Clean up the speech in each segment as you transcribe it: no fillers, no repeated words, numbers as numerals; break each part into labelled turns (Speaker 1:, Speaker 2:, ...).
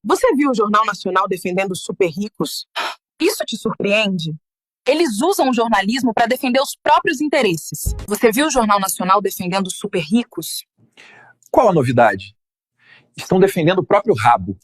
Speaker 1: Você viu o Jornal Nacional defendendo os super ricos? Isso te surpreende? Eles usam o jornalismo para defender os próprios interesses. Você viu o Jornal Nacional defendendo os super ricos?
Speaker 2: Qual a novidade? Estão defendendo o próprio rabo.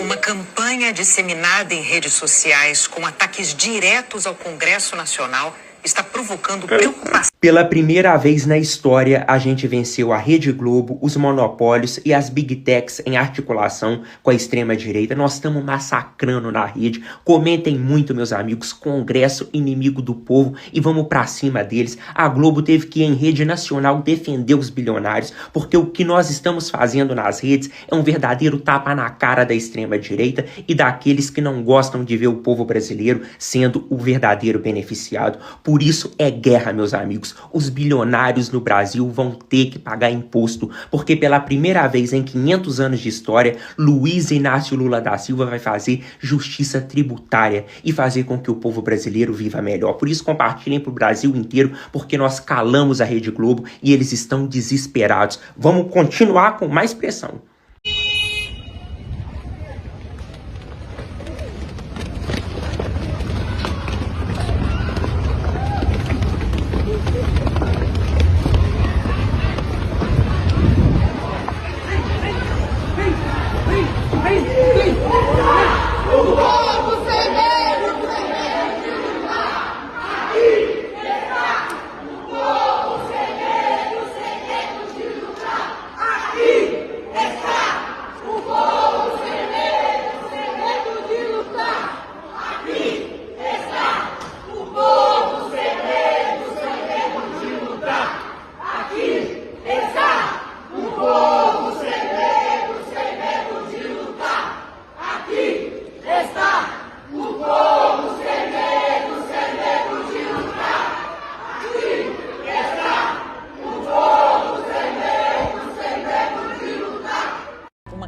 Speaker 3: Uma campanha disseminada em redes sociais com ataques diretos ao Congresso Nacional está provocando preocupação.
Speaker 4: Pela primeira vez na história, a gente venceu a Rede Globo, os monopólios e as Big Techs em articulação com a extrema-direita. Nós estamos massacrando na rede. Comentem muito, meus amigos. Congresso inimigo do povo e vamos pra cima deles. A Globo teve que ir em rede nacional defender os bilionários, porque o que nós estamos fazendo nas redes é um verdadeiro tapa na cara da extrema-direita e daqueles que não gostam de ver o povo brasileiro sendo o verdadeiro beneficiado. Por isso é guerra, meus amigos. Os bilionários no Brasil vão ter que pagar imposto, porque pela primeira vez em 500 anos de história, Luiz Inácio Lula da Silva vai fazer justiça tributária e fazer com que o povo brasileiro viva melhor. Por isso compartilhem para o Brasil inteiro, porque nós calamos a Rede Globo e eles estão desesperados. Vamos continuar com mais pressão.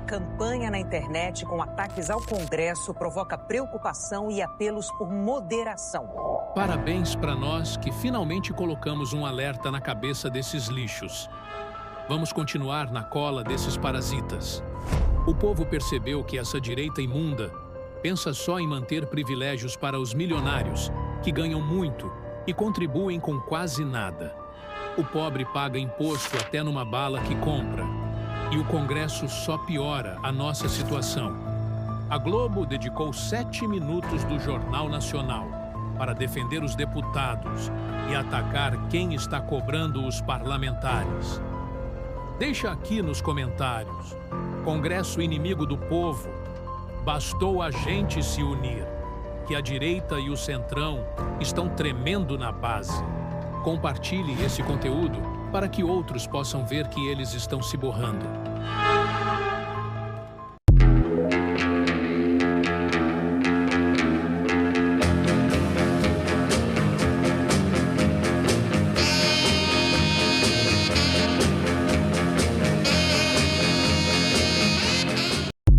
Speaker 3: Campanha na internet com ataques ao Congresso provoca preocupação e apelos por moderação.
Speaker 5: Parabéns para nós que finalmente colocamos um alerta na cabeça desses lixos. Vamos continuar na cola desses parasitas. O povo percebeu que essa direita imunda pensa só em manter privilégios para os milionários, que ganham muito e contribuem com quase nada. O pobre paga imposto até numa bala que compra. E o Congresso só piora a nossa situação. A Globo dedicou 7 minutos do Jornal Nacional para defender os deputados e atacar quem está cobrando os parlamentares. Deixa aqui nos comentários. Congresso inimigo do povo. Bastou a gente se unir, que a direita e o centrão estão tremendo na base. Compartilhe esse conteúdo para que outros possam ver que eles estão se borrando.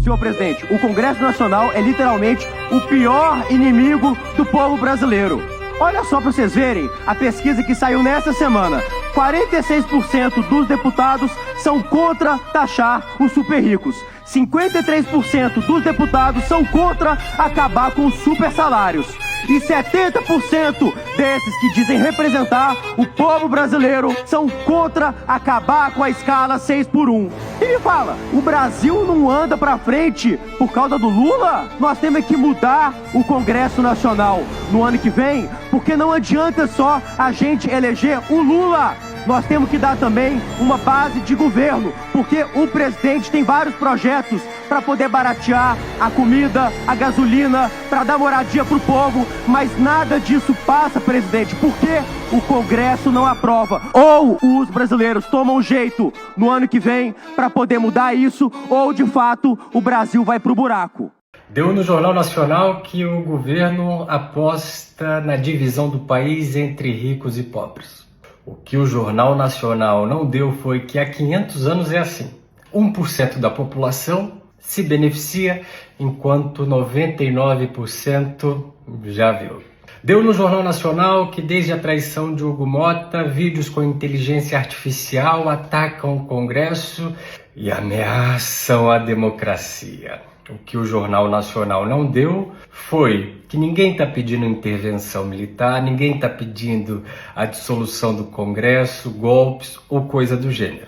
Speaker 6: Senhor presidente, o Congresso Nacional é literalmente o pior inimigo do povo brasileiro. Olha só para vocês verem a pesquisa que saiu nessa semana. 46% dos deputados são contra taxar os super ricos. 53% dos deputados são contra acabar com os super salários. E 70% desses que dizem representar o povo brasileiro são contra acabar com a escala 6x1. E me fala, o Brasil não anda pra frente por causa do Lula? Nós temos que mudar o Congresso Nacional no ano que vem, porque não adianta só a gente eleger o Lula. Nós temos que dar também uma base de governo, porque o presidente tem vários projetos para poder baratear a comida, a gasolina, para dar moradia para o povo, mas nada disso passa, presidente, porque o Congresso não aprova. Ou os brasileiros tomam jeito no ano que vem para poder mudar isso, ou de fato o Brasil vai para o buraco.
Speaker 7: Deu no Jornal Nacional que o governo aposta na divisão do país entre ricos e pobres. O que o Jornal Nacional não deu foi que há 500 anos é assim. 1% da população se beneficia, enquanto 99% já viu. Deu no Jornal Nacional que desde a traição de Hugo Motta, vídeos com inteligência artificial atacam o Congresso e ameaçam a democracia. O que o Jornal Nacional não deu foi que ninguém está pedindo intervenção militar, ninguém está pedindo a dissolução do Congresso, golpes ou coisa do gênero.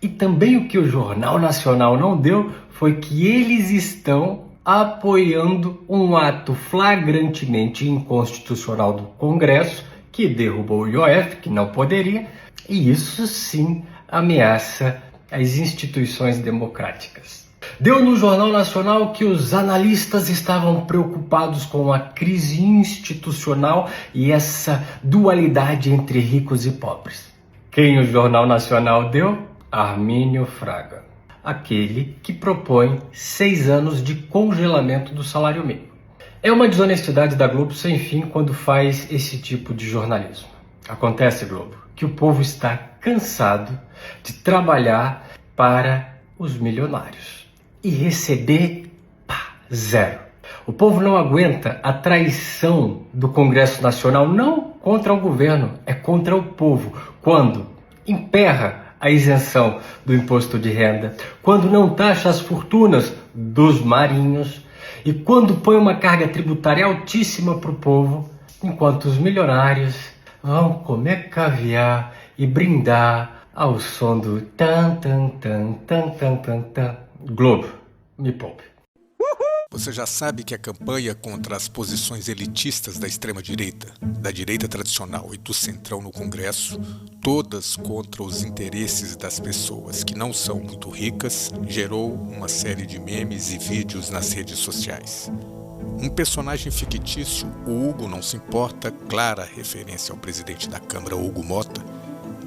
Speaker 7: E também o que o Jornal Nacional não deu foi que eles estão apoiando um ato flagrantemente inconstitucional do Congresso que derrubou o IOF, que não poderia, e isso sim ameaça as instituições democráticas. Deu no Jornal Nacional que os analistas estavam preocupados com a crise institucional e essa dualidade entre ricos e pobres. Quem o Jornal Nacional deu? Armínio Fraga, aquele que propõe 6 anos de congelamento do salário mínimo. É uma desonestidade da Globo sem fim quando faz esse tipo de jornalismo. Acontece, Globo, que o povo está cansado de trabalhar para os milionários e receber zero. O povo não aguenta a traição do Congresso Nacional, não contra o governo, é contra o povo, quando emperra a isenção do imposto de renda, quando não taxa as fortunas dos marinhos e quando põe uma carga tributária altíssima para o povo, enquanto os milionários vão comer caviar e brindar ao som do tan tan tan tan tan tan tan. Globo, me poupe.
Speaker 8: Você já sabe que a campanha contra as posições elitistas da extrema-direita, da direita tradicional e do centrão no Congresso, todas contra os interesses das pessoas que não são muito ricas, gerou uma série de memes e vídeos nas redes sociais. Um personagem fictício, o Hugo Não Se Importa, clara referência ao presidente da Câmara, Hugo Motta,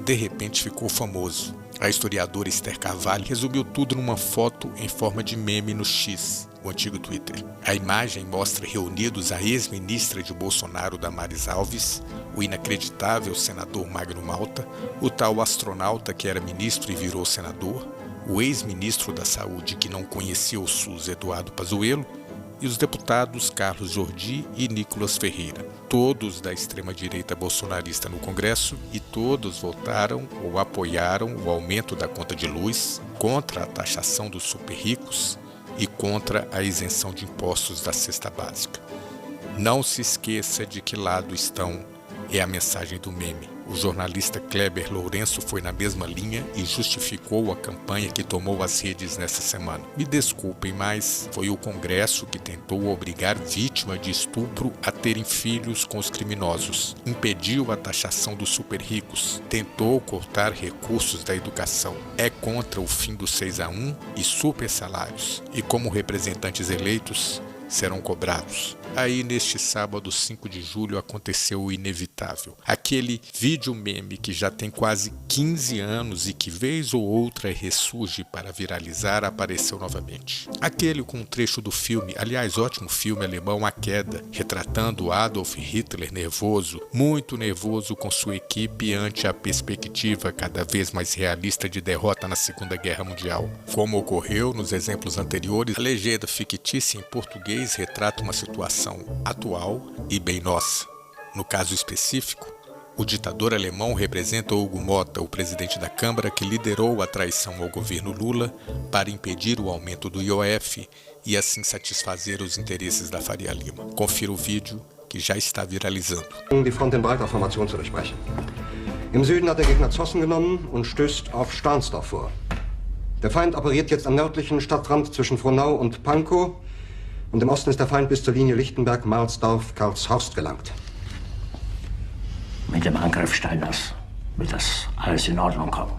Speaker 8: de repente ficou famoso. A historiadora Esther Carvalho resumiu tudo numa foto em forma de meme no X, o antigo Twitter. A imagem mostra reunidos a ex-ministra de Bolsonaro, Damares Alves, o inacreditável senador Magno Malta, o tal astronauta que era ministro e virou senador, o ex-ministro da Saúde que não conhecia o SUS, Eduardo Pazuello, e os deputados Carlos Jordi e Nicolas Ferreira, todos da extrema-direita bolsonarista no Congresso, e todos votaram ou apoiaram o aumento da conta de luz, contra a taxação dos super ricos e contra a isenção de impostos da cesta básica. Não se esqueça de que lado estão, é a mensagem do meme. O jornalista Kleber Lourenço foi na mesma linha e justificou a campanha que tomou as redes nessa semana. Me desculpem, mas foi o Congresso que tentou obrigar vítima de estupro a terem filhos com os criminosos, impediu a taxação dos super ricos, tentou cortar recursos da educação, é contra o fim do 6-1 e super salários, e como representantes eleitos serão cobrados. Aí, neste sábado, 5 de julho, aconteceu o inevitável. Aquele vídeo meme que já tem quase 15 anos e que vez ou outra ressurge para viralizar, apareceu novamente. Aquele com um trecho do filme, aliás, ótimo filme alemão, A Queda, retratando Adolf Hitler nervoso, muito nervoso com sua equipe ante a perspectiva cada vez mais realista de derrota na Segunda Guerra Mundial. Como ocorreu nos exemplos anteriores, a legenda fictícia em português retrata uma situação atual e bem nossa. No caso específico, o ditador alemão representa Hugo Motta, o presidente da Câmara que liderou a traição ao governo Lula para impedir o aumento do IOF e assim satisfazer os interesses da Faria Lima. Confira o vídeo que já está viralizando.
Speaker 9: Die Front in breiter Formation zu durchbrechen. Im Süden hat der Gegner Zossen genommen und stößt auf Stahnsdorf vor. Der Feind operiert jetzt am nördlichen Stadtrand zwischen Frohnau und Pankow. Und im Osten ist der Feind bis zur Linie Lichtenberg-Marsdorf-Karlshorst gelangt.
Speaker 10: Mit dem Angriff Steiners wird das alles in Ordnung kommen.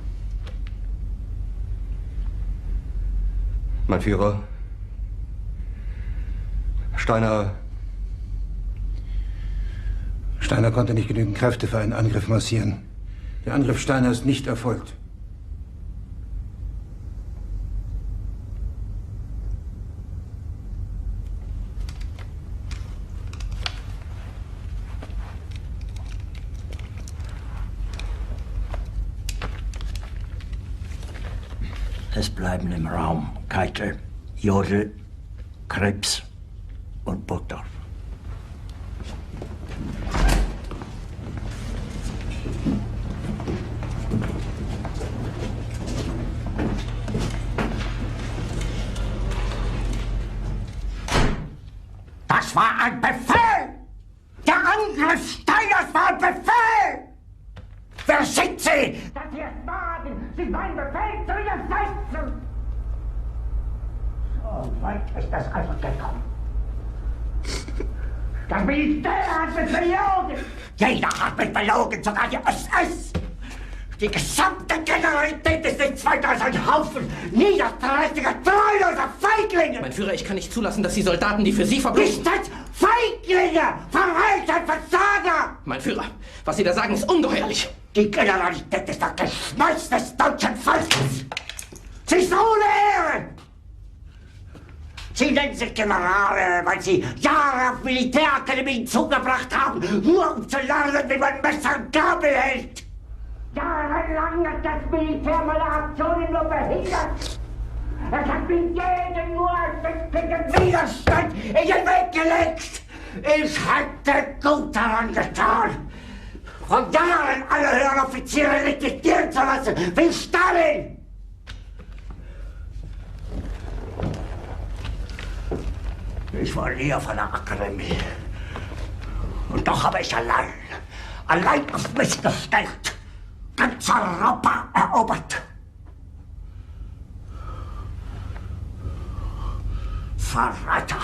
Speaker 9: Mein Führer, Steiner konnte nicht genügend Kräfte für einen Angriff massieren. Der Angriff Steiner ist nicht erfolgt.
Speaker 10: Es bleiben im Raum Keitel, Jodl, Krebs und Burgdorf.
Speaker 11: ein Befehl! Der Angriff Steiners war ein Befehl! Wer sind Sie, dass Sie es wagen, sich meinen Befehl zu widersetzen? So weit ist das also gekommen. Das Militär hat mich belogen! Jeder hat mich belogen, sogar die SS! Die gesamte Generalität ist nichts weiter als ein Haufen niederträchtiger, treuloser Feiglinge!
Speaker 12: Mein Führer, ich kann nicht zulassen, dass die Soldaten, die für Sie verbringen...
Speaker 11: Nicht als Feiglinge! Verreiter, Versager!
Speaker 12: Mein Führer, was Sie da sagen, ist ungeheuerlich!
Speaker 11: Die Generalität ist das Geschmeiß des deutschen Volkes! Sie ist ohne Ehre! Sie nennen sich Generale, weil Sie Jahre auf Militärakademien zugebracht haben, nur um zu lernen, wie man Messer und Gabel hält! Jahrelang hat das Militär meine Aktionen nur behindert. Es hat mir jeden nur ersichtlichen Widerstand in den Weg gelegt. Ich hätte gut daran getan, von Jahren alle höheren Offiziere liquidieren zu lassen, wie Stalin. Ich war nie auf einer Akademie. Und doch habe ich allein auf mich gestellt. Ganz Europa erobert. Verräter!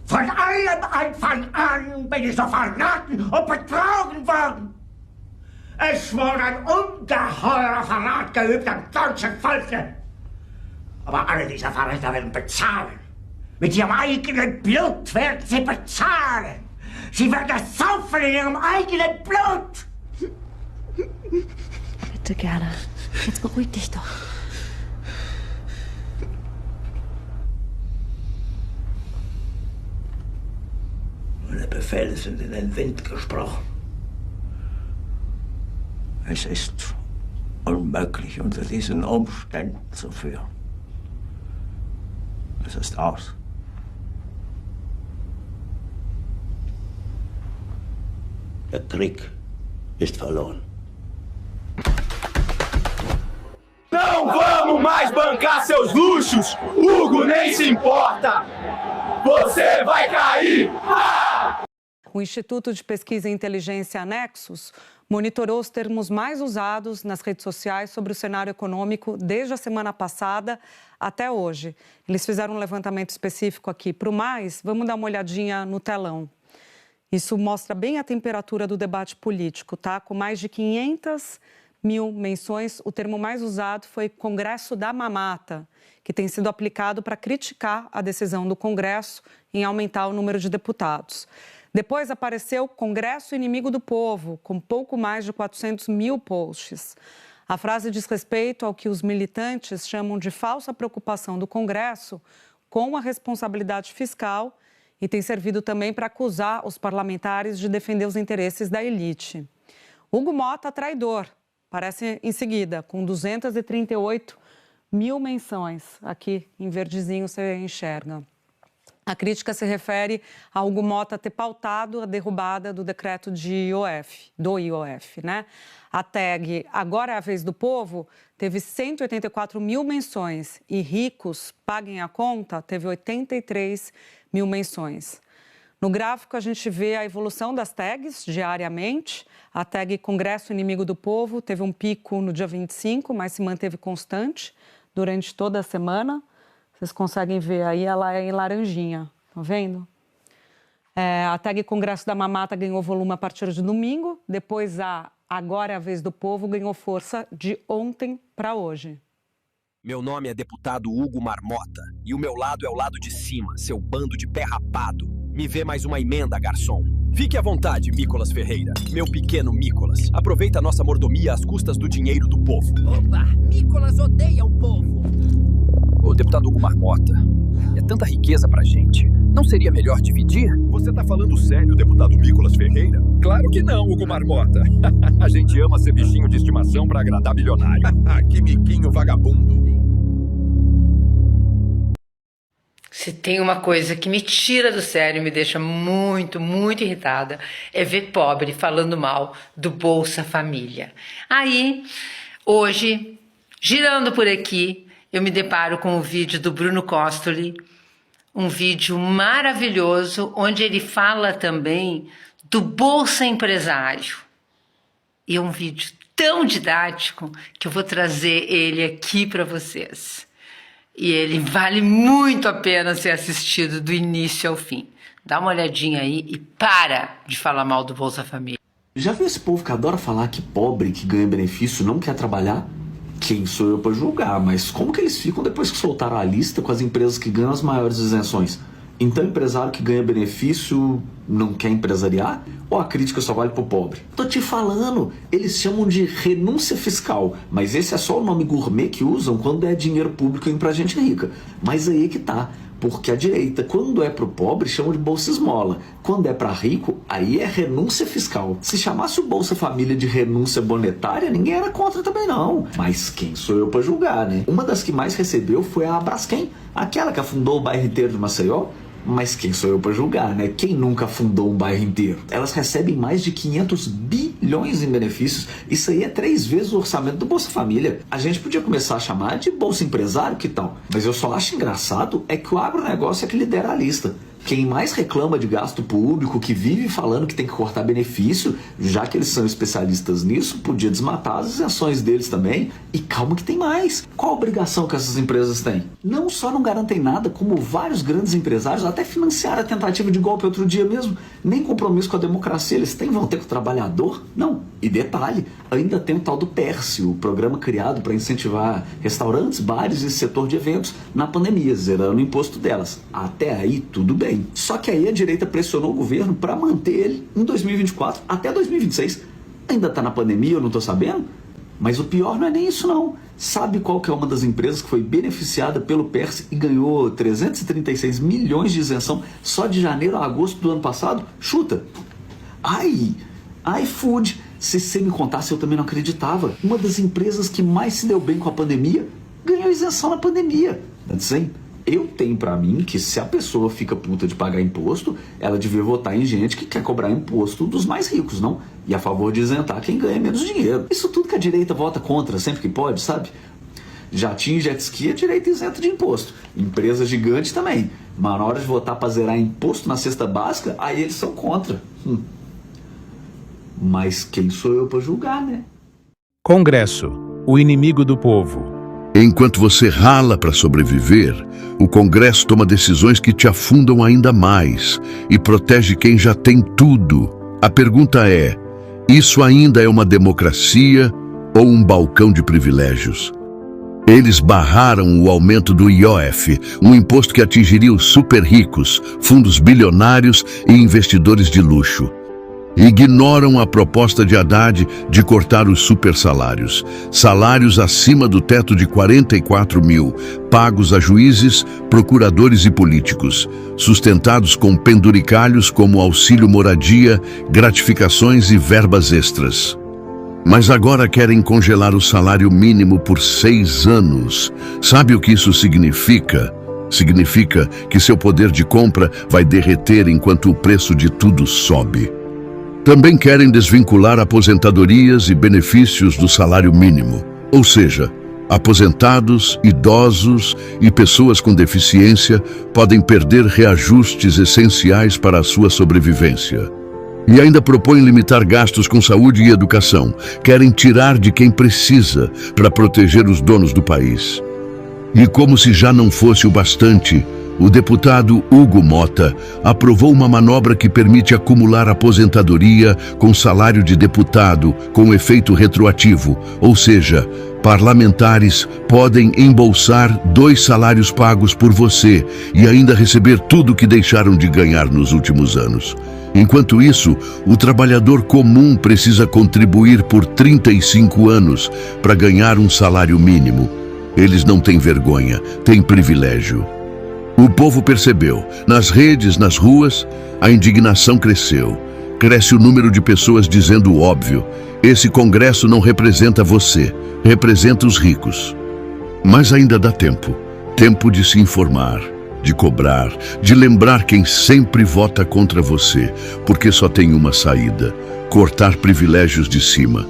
Speaker 11: Von allem Anfang an bin ich so verraten und betrogen worden. Es wurde ein ungeheurer Verrat geübt am deutschen Volke. Aber alle diese Verräter werden bezahlen. Mit ihrem eigenen Blut werden sie bezahlen. Sie werden es saufen in ihrem eigenen Blut.
Speaker 13: Bitte, Gerda. Jetzt beruhig dich doch.
Speaker 11: Meine Befehle sind in den Wind gesprochen. Es ist unmöglich, unter diesen Umständen zu führen. Es ist aus. Der Krieg ist verloren.
Speaker 6: Não vamos mais bancar seus luxos! Hugo nem se importa! Você vai cair! Ah!
Speaker 14: O Instituto de Pesquisa e Inteligência Nexus monitorou os termos mais usados nas redes sociais sobre o cenário econômico desde a semana passada até hoje. Eles fizeram um levantamento específico aqui para o Mais. Vamos dar uma olhadinha no telão. Isso mostra bem a temperatura do debate político, tá? Com mais de 500 mil menções, o termo mais usado foi Congresso da Mamata, que tem sido aplicado para criticar a decisão do Congresso em aumentar o número de deputados. Depois apareceu Congresso Inimigo do Povo, com pouco mais de 400 mil posts. A frase diz respeito ao que os militantes chamam de falsa preocupação do Congresso com a responsabilidade fiscal e tem servido também para acusar os parlamentares de defender os interesses da elite. Hugo Motta, traidor, aparece em seguida, com 238 mil menções. Aqui em verdezinho você enxerga. A crítica se refere a Hugo Motta ter pautado a derrubada do decreto do IOF, né? A tag Agora é a Vez do Povo teve 184 mil menções e Ricos Paguem a Conta teve 83 mil menções. No gráfico, a gente vê a evolução das tags diariamente. A tag Congresso Inimigo do Povo teve um pico no dia 25, mas se manteve constante durante toda a semana. Vocês conseguem ver aí, ela é em laranjinha, tá vendo? A tag Congresso da Mamata ganhou volume a partir de domingo. Depois, a Agora é a Vez do Povo ganhou força de ontem para hoje.
Speaker 15: Meu nome é deputado Hugo Marmota e o meu lado é o lado de cima, seu bando de pé rapado. Me vê mais uma emenda, garçom. Fique à vontade, Mícolas Ferreira, meu pequeno Mícolas. Aproveita a nossa mordomia às custas do dinheiro do povo.
Speaker 16: Opa, Mícolas odeia o povo.
Speaker 15: Ô, deputado Hugo Marmota, é tanta riqueza pra gente. Não seria melhor dividir?
Speaker 17: Você tá falando sério, deputado Mícolas Ferreira? Claro que não, Hugo Marmota. A gente ama ser bichinho de estimação pra agradar bilionário. Que miquinho vagabundo.
Speaker 18: Se tem uma coisa que me tira do sério e me deixa muito, muito irritada, é ver pobre falando mal do Bolsa Família. Aí, hoje, girando por aqui, eu me deparo com o vídeo do Bruno Costoli, um vídeo maravilhoso onde ele fala também do Bolsa Empresário. E é um vídeo tão didático que eu vou trazer ele aqui para vocês. E ele vale muito a pena ser assistido do início ao fim. Dá uma olhadinha aí e para de falar mal do Bolsa Família.
Speaker 19: Já viu esse povo que adora falar que pobre que ganha benefício não quer trabalhar? Quem sou eu para julgar, mas como que eles ficam depois que soltaram a lista com as empresas que ganham as maiores isenções? Então empresário que ganha benefício não quer empresariar? Ou a crítica só vale pro pobre? Tô te falando, eles chamam de renúncia fiscal, mas esse é só o nome gourmet que usam quando é dinheiro público indo pra gente rica. Mas aí é que tá, porque a direita, quando é pro pobre, chama de Bolsa Esmola. Quando é pra rico, aí é renúncia fiscal. Se chamasse o Bolsa Família de renúncia monetária, ninguém era contra também não. Mas quem sou eu pra julgar, né? Uma das que mais recebeu foi a Braskem, aquela que afundou o bairro inteiro de Maceió. Mas quem sou eu para julgar, né? Quem nunca fundou um bairro inteiro? Elas recebem mais de 500 bilhões em benefícios. Isso aí é 3 vezes o orçamento do Bolsa Família. A gente podia começar a chamar de Bolsa Empresário, que tal? Mas eu só acho engraçado é que o agronegócio é que lidera a lista. Quem mais reclama de gasto público, que vive falando que tem que cortar benefício, já que eles são especialistas nisso, podia desmatar as isenções deles também. E calma que tem mais. Qual a obrigação que essas empresas têm? Não só não garantem nada, como vários grandes empresários até financiaram a tentativa de golpe outro dia mesmo. Nem compromisso com a democracia eles têm, vão ter com o trabalhador? Não. E detalhe, ainda tem o tal do PERSE, o programa criado para incentivar restaurantes, bares e setor de eventos na pandemia, zerando o imposto delas. Até aí, tudo bem. Só que aí a direita pressionou o governo para manter ele em 2024 até 2026. Ainda tá na pandemia, eu não tô sabendo? Mas o pior não é nem isso não. Sabe qual que é uma das empresas que foi beneficiada pelo PERSE e ganhou 336 milhões de isenção só de janeiro a agosto do ano passado? Chuta! iFood. Se você me contasse, eu também não acreditava. Uma das empresas que mais se deu bem com a pandemia ganhou isenção na pandemia. Antes, hein? Eu tenho pra mim que se a pessoa fica puta de pagar imposto, ela devia votar em gente que quer cobrar imposto dos mais ricos, não? E a favor de isentar quem ganha menos dinheiro. Isso tudo que a direita vota contra sempre que pode, sabe? Jatinho e jet ski a direita isenta de imposto. Empresa gigante também. Mas na hora de votar pra zerar imposto na cesta básica, aí eles são contra. Mas quem sou eu pra julgar, né?
Speaker 20: Congresso, o inimigo do povo.
Speaker 21: Enquanto você rala para sobreviver, o Congresso toma decisões que te afundam ainda mais e protege quem já tem tudo. A pergunta é, isso ainda é uma democracia ou um balcão de privilégios? Eles barraram o aumento do IOF, um imposto que atingiria os super ricos, fundos bilionários e investidores de luxo. Ignoram a proposta de Haddad de cortar os supersalários, salários acima do teto de 44 mil, pagos a juízes, procuradores e políticos, sustentados com penduricalhos como auxílio moradia, gratificações e verbas extras. Mas agora querem congelar o salário mínimo por 6 anos. Sabe o que isso significa? Significa que seu poder de compra vai derreter enquanto o preço de tudo sobe. Também querem desvincular aposentadorias e benefícios do salário mínimo, ou seja, aposentados, idosos e pessoas com deficiência podem perder reajustes essenciais para a sua sobrevivência. E ainda propõem limitar gastos com saúde e educação. Querem tirar de quem precisa para proteger os donos do país. E como se já não fosse o bastante, o deputado Hugo Mota aprovou uma manobra que permite acumular aposentadoria com salário de deputado com efeito retroativo, ou seja, parlamentares podem embolsar 2 salários pagos por você e ainda receber tudo que deixaram de ganhar nos últimos anos. Enquanto isso, o trabalhador comum precisa contribuir por 35 anos para ganhar um salário mínimo. Eles não têm vergonha, têm privilégio. O povo percebeu. Nas redes, nas ruas, a indignação cresceu. Cresce o número de pessoas dizendo o óbvio. Esse Congresso não representa você, representa os ricos. Mas ainda dá tempo. Tempo de se informar, de cobrar, de lembrar quem sempre vota contra você, porque só tem uma saída: cortar privilégios de cima,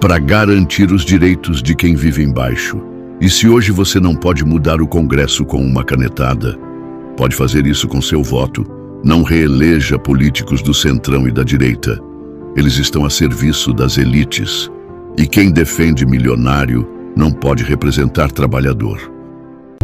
Speaker 21: para garantir os direitos de quem vive embaixo. E se hoje você não pode mudar o Congresso com uma canetada, Pode fazer isso com seu voto. Não reeleja políticos do centrão e da direita. Eles estão a serviço das elites. E quem defende milionário não pode representar trabalhador.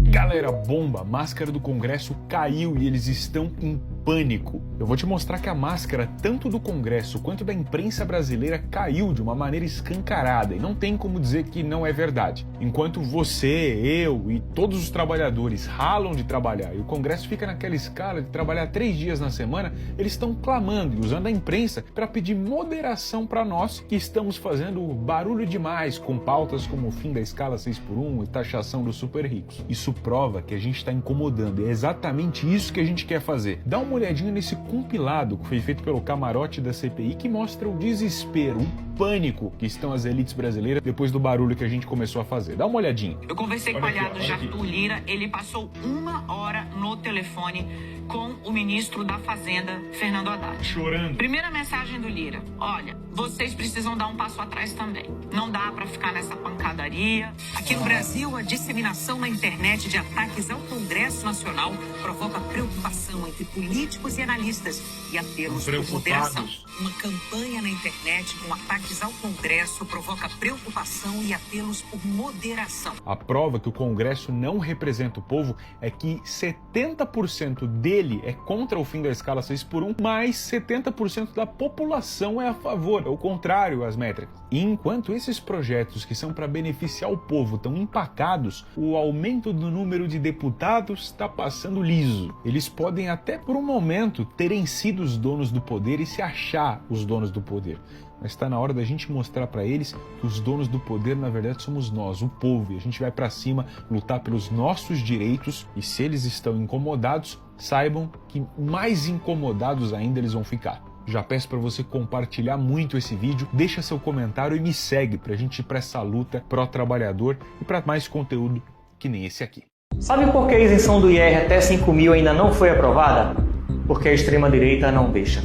Speaker 1: Galera, bomba! A máscara do Congresso caiu e eles estão em pânico. Eu vou te mostrar que a máscara, tanto do Congresso quanto da imprensa brasileira, caiu de uma maneira escancarada e não tem como dizer que não é verdade. Enquanto você, eu e todos os trabalhadores ralam de trabalhar e o Congresso fica naquela escala de trabalhar 3 dias na semana, eles estão clamando e usando a imprensa para pedir moderação para nós que estamos fazendo barulho demais com pautas como o fim da escala 6x1 e taxação dos super ricos. Isso prova que a gente está incomodando e é exatamente isso que a gente quer fazer. Dá uma olhadinha nesse compilado que foi feito pelo camarote da CPI que mostra o desespero, o pânico que estão as elites brasileiras depois do barulho que a gente começou a fazer. Dá uma olhadinha.
Speaker 3: Eu conversei com o aliado Arthur Lira, ele passou 1 hora no telefone com o ministro da Fazenda, Fernando Haddad.
Speaker 1: Chorando.
Speaker 3: Primeira mensagem do Lira: olha, vocês precisam dar um passo atrás também. Não dá pra ficar nessa pancadaria. Aqui no Brasil, a disseminação na internet de ataques ao Congresso Nacional provoca preocupação entre políticos e analistas e apelos por moderação. Uma campanha na internet com ataques ao Congresso provoca preocupação e apelos por moderação.
Speaker 1: A prova que o Congresso não representa o povo é que 70% dele é contra o fim da escala 6x1, mas 70% da população é a favor, é o contrário às métricas. E enquanto esses projetos que são para beneficiar o povo estão empacados, o aumento do número de deputados está passando liso. Eles podem até por um momento terem sido os donos do poder e se achar os donos do poder. Mas está na hora da gente mostrar para eles que os donos do poder, na verdade, somos nós, o povo. E a gente vai para cima, lutar pelos nossos direitos. E se eles estão incomodados, saibam que mais incomodados ainda eles vão ficar. Já peço para você compartilhar muito esse vídeo, deixa seu comentário e me segue para a gente ir para essa luta pró-trabalhador e para mais conteúdo que nem esse aqui.
Speaker 7: Sabe por que a isenção do IR até 5 mil ainda não foi aprovada? Porque a extrema-direita não deixa.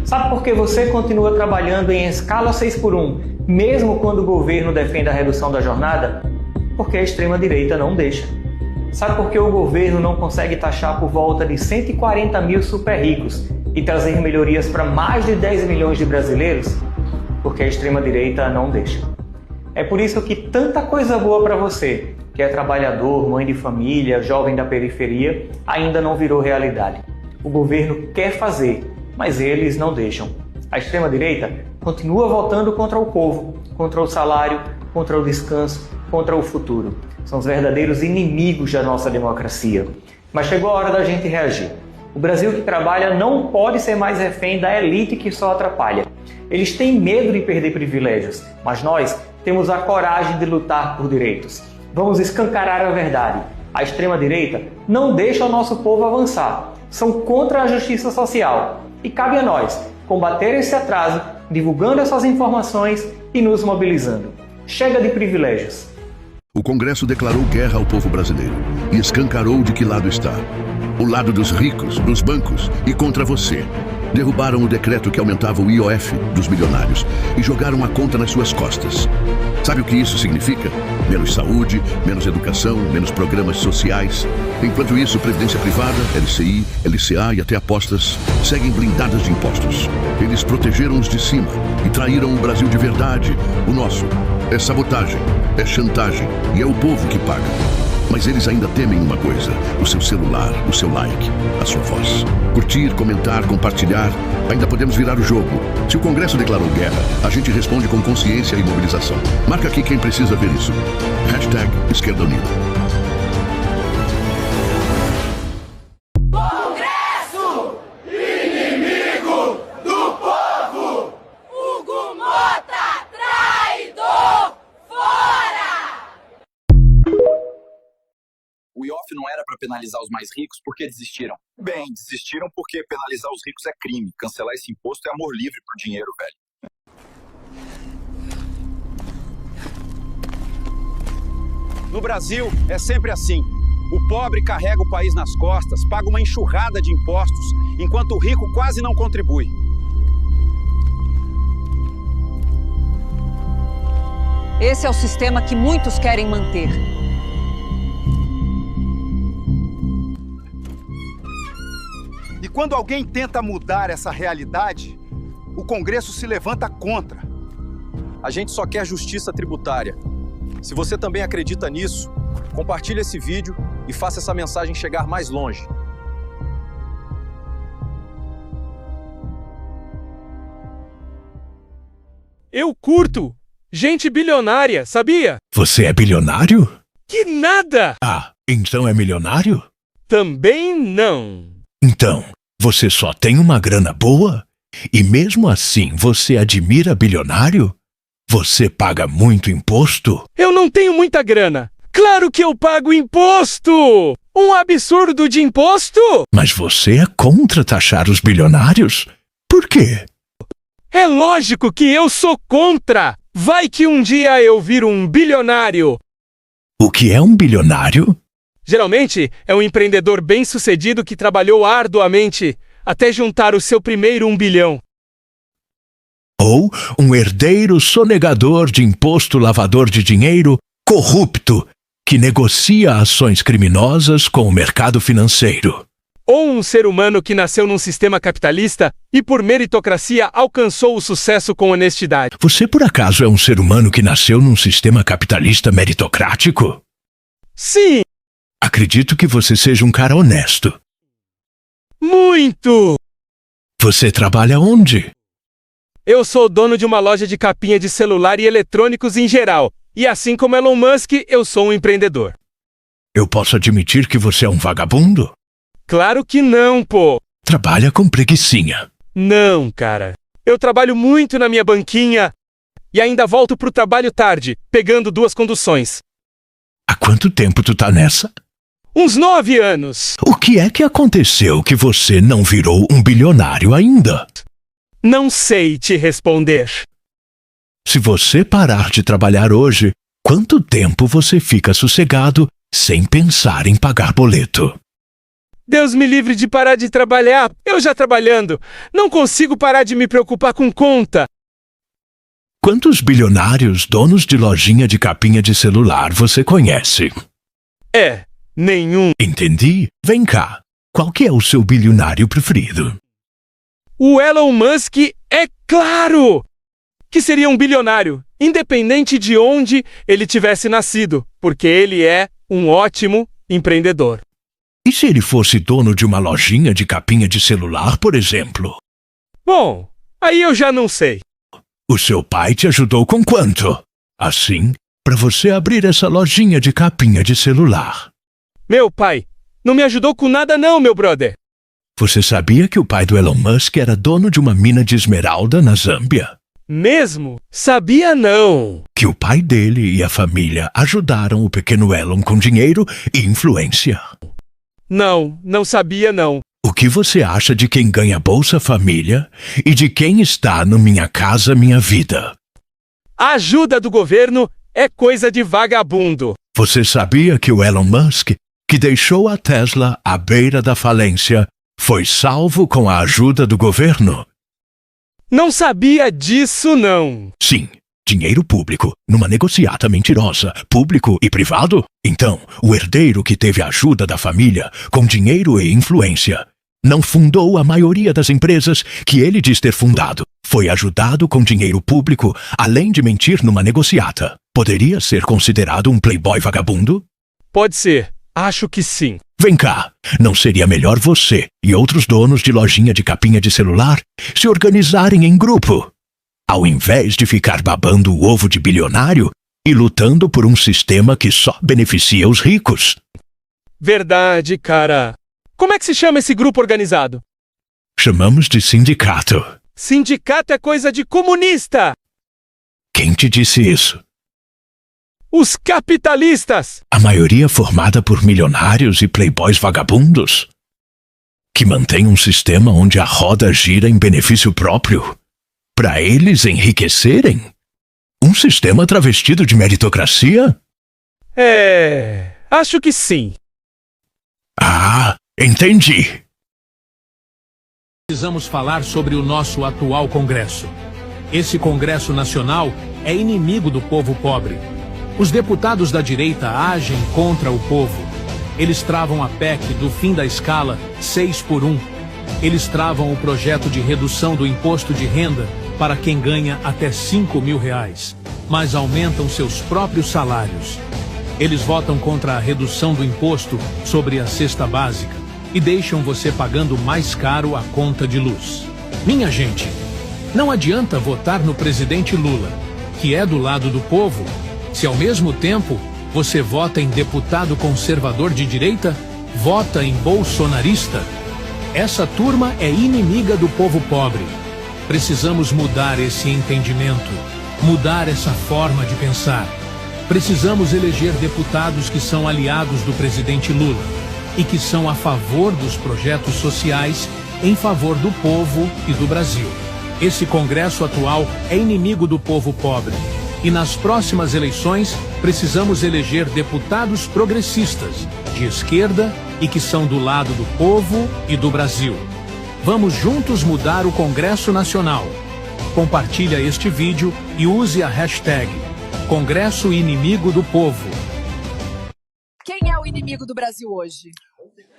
Speaker 7: Sabe por que você continua trabalhando em escala 6x1, mesmo quando o governo defende a redução da jornada? Porque a extrema-direita não deixa. Sabe por que o governo não consegue taxar por volta de 140 mil super ricos e trazer melhorias para mais de 10 milhões de brasileiros? Porque a extrema-direita não deixa. É por isso que tanta coisa boa para você, que é trabalhador, mãe de família, jovem da periferia, ainda não virou realidade. O governo quer fazer, mas eles não deixam. A extrema-direita continua votando contra o povo, contra o salário, contra o descanso, contra o futuro. São os verdadeiros inimigos da nossa democracia. Mas chegou a hora da gente reagir. O Brasil que trabalha não pode ser mais refém da elite que só atrapalha. Eles têm medo de perder privilégios, mas nós temos a coragem de lutar por direitos. Vamos escancarar a verdade. A extrema-direita não deixa o nosso povo avançar. São contra a justiça social. E cabe a nós combater esse atraso, divulgando essas informações e nos mobilizando. Chega de privilégios.
Speaker 21: O Congresso declarou guerra ao povo brasileiro e escancarou de que lado está. O lado dos ricos, dos bancos e contra você. Derrubaram o decreto que aumentava o IOF dos milionários e jogaram a conta nas suas costas. Sabe o que isso significa? Menos saúde, menos educação, menos programas sociais. Enquanto isso, previdência privada, LCI, LCA e até apostas seguem blindadas de impostos. Eles protegeram os de cima e traíram o Brasil de verdade, o nosso. É sabotagem, é chantagem e é o povo que paga. Mas eles ainda temem uma coisa: o seu celular, o seu like, a sua voz. Curtir, comentar, compartilhar. Ainda podemos virar o jogo. Se o Congresso declarou guerra, a gente responde com consciência e mobilização. Marca aqui quem precisa ver isso. #Esquerda Unida.
Speaker 16: Congresso! Inimigo do povo! Hugo Mota, traidor! Fora!
Speaker 15: O IOF não era para penalizar os mais ricos porque desistiram. Bem, desistiram porque penalizar os ricos é crime. Cancelar esse imposto é amor livre pro dinheiro, velho.
Speaker 22: No Brasil, é sempre assim. O pobre carrega o país nas costas, paga uma enxurrada de impostos, enquanto o rico quase não contribui.
Speaker 23: Esse é o sistema que muitos querem manter.
Speaker 22: quando alguém tenta mudar essa realidade, o Congresso se levanta contra. A gente só quer justiça tributária. Se você também acredita nisso, compartilhe esse vídeo e faça essa mensagem chegar mais longe.
Speaker 2: Eu curto gente bilionária, sabia?
Speaker 20: Você é bilionário?
Speaker 2: Que nada!
Speaker 20: Ah, então é milionário?
Speaker 2: Também não.
Speaker 20: Então, você só tem uma grana boa? E mesmo assim você admira bilionário? Você paga muito imposto?
Speaker 2: Eu não tenho muita grana. Claro que eu pago imposto! Um absurdo de imposto!
Speaker 20: Mas você é contra taxar os bilionários? Por quê?
Speaker 2: É lógico que eu sou contra! Vai que um dia eu viro um bilionário!
Speaker 20: O que é um bilionário?
Speaker 2: Geralmente, é um empreendedor bem-sucedido que trabalhou arduamente até juntar o seu primeiro 1 bilhão.
Speaker 20: Ou um herdeiro sonegador de imposto lavador de dinheiro corrupto que negocia ações criminosas com o mercado financeiro.
Speaker 2: Ou um ser humano que nasceu num sistema capitalista e por meritocracia alcançou o sucesso com honestidade.
Speaker 20: Você por acaso é um ser humano que nasceu num sistema capitalista meritocrático?
Speaker 2: Sim!
Speaker 20: Acredito que você seja um cara honesto.
Speaker 2: Muito!
Speaker 20: Você trabalha onde?
Speaker 2: Eu sou dono de uma loja de capinha de celular e eletrônicos em geral. E assim como Elon Musk, eu sou um empreendedor.
Speaker 20: Eu posso admitir que você é um vagabundo?
Speaker 2: Claro que não, pô!
Speaker 20: Trabalha com preguicinha.
Speaker 2: Não, cara. Eu trabalho muito na minha banquinha e ainda volto pro trabalho tarde, pegando 2 conduções.
Speaker 20: Há quanto tempo tu tá nessa?
Speaker 2: Uns 9 anos.
Speaker 20: O que é que aconteceu que você não virou um bilionário ainda?
Speaker 2: Não sei te responder.
Speaker 20: Se você parar de trabalhar hoje, quanto tempo você fica sossegado sem pensar em pagar boleto?
Speaker 2: Deus me livre de parar de trabalhar. Eu já trabalhando. Não consigo parar de me preocupar com conta.
Speaker 20: Quantos bilionários donos de lojinha de capinha de celular você conhece?
Speaker 2: Nenhum.
Speaker 20: Entendi. Vem cá. Qual que é o seu bilionário preferido?
Speaker 2: O Elon Musk, é claro! Que seria um bilionário, independente de onde ele tivesse nascido, porque ele é um ótimo empreendedor.
Speaker 20: E se ele fosse dono de uma lojinha de capinha de celular, por exemplo?
Speaker 2: Bom, aí eu já não sei.
Speaker 20: O seu pai te ajudou com quanto? Assim, para você abrir essa lojinha de capinha de celular.
Speaker 2: Meu pai não me ajudou com nada não, meu brother.
Speaker 20: Você sabia que o pai do Elon Musk era dono de uma mina de esmeralda na Zâmbia?
Speaker 2: Mesmo? Sabia não.
Speaker 20: Que o pai dele e a família ajudaram o pequeno Elon com dinheiro e influência.
Speaker 2: Não sabia não.
Speaker 20: O que você acha de quem ganha Bolsa Família e de quem está no Minha Casa Minha Vida?
Speaker 2: A ajuda do governo é coisa de vagabundo.
Speaker 20: Você sabia que o Elon Musk, que deixou a Tesla à beira da falência, foi salvo com a ajuda do governo?
Speaker 2: Não sabia disso, não.
Speaker 20: Sim, dinheiro público, numa negociata mentirosa, público e privado? Então, o herdeiro que teve a ajuda da família, com dinheiro e influência, não fundou a maioria das empresas que ele diz ter fundado. Foi ajudado com dinheiro público, além de mentir numa negociata. Poderia ser considerado um playboy vagabundo?
Speaker 2: Pode ser. Acho que sim.
Speaker 20: Vem cá, não seria melhor você e outros donos de lojinha de capinha de celular se organizarem em grupo, ao invés de ficar babando o ovo de bilionário e lutando por um sistema que só beneficia os ricos?
Speaker 2: Verdade, cara. Como é que se chama esse grupo organizado?
Speaker 20: Chamamos de sindicato.
Speaker 2: Sindicato é coisa de comunista!
Speaker 20: Quem te disse isso?
Speaker 2: Os capitalistas!
Speaker 20: A maioria formada por milionários e playboys vagabundos, que mantém um sistema onde a roda gira em benefício próprio, para eles enriquecerem? Um sistema travestido de meritocracia?
Speaker 2: Acho que sim.
Speaker 20: Ah, entendi.
Speaker 4: Precisamos falar sobre o nosso atual Congresso. Esse Congresso Nacional é inimigo do povo pobre. Os deputados da direita agem contra o povo. Eles travam a PEC do fim da escala 6 por 1. eles travam o projeto de redução do imposto de renda para quem ganha até R$5.000, mas aumentam seus próprios salários. Eles votam contra a redução do imposto sobre a cesta básica e deixam você pagando mais caro a conta de luz. Minha gente, não adianta votar no presidente Lula, que é do lado do povo, se ao mesmo tempo você vota em deputado conservador de direita, vota em bolsonarista. Essa turma é inimiga do povo pobre. Precisamos mudar esse entendimento, mudar essa forma de pensar. Precisamos eleger deputados que são aliados do presidente Lula e que são a favor dos projetos sociais em favor do povo e do Brasil. Esse Congresso atual é inimigo do povo pobre. E nas próximas eleições, precisamos eleger deputados progressistas, de esquerda e que são do lado do povo e do Brasil. Vamos juntos mudar o Congresso Nacional. Compartilha este vídeo e use a hashtag Congresso Inimigo do Povo.
Speaker 5: Quem é o inimigo do Brasil hoje?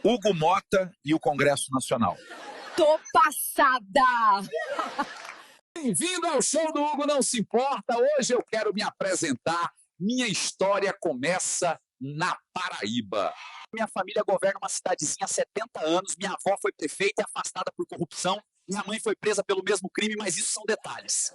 Speaker 17: Hugo Mota e o Congresso Nacional.
Speaker 5: Tô passada!
Speaker 8: Bem-vindo ao show do Hugo Não Se Importa. Hoje eu quero me apresentar. Minha história começa na Paraíba. Minha família governa uma cidadezinha há 70 anos. Minha avó foi prefeita e afastada por corrupção. Minha mãe foi presa pelo mesmo crime, mas isso são detalhes.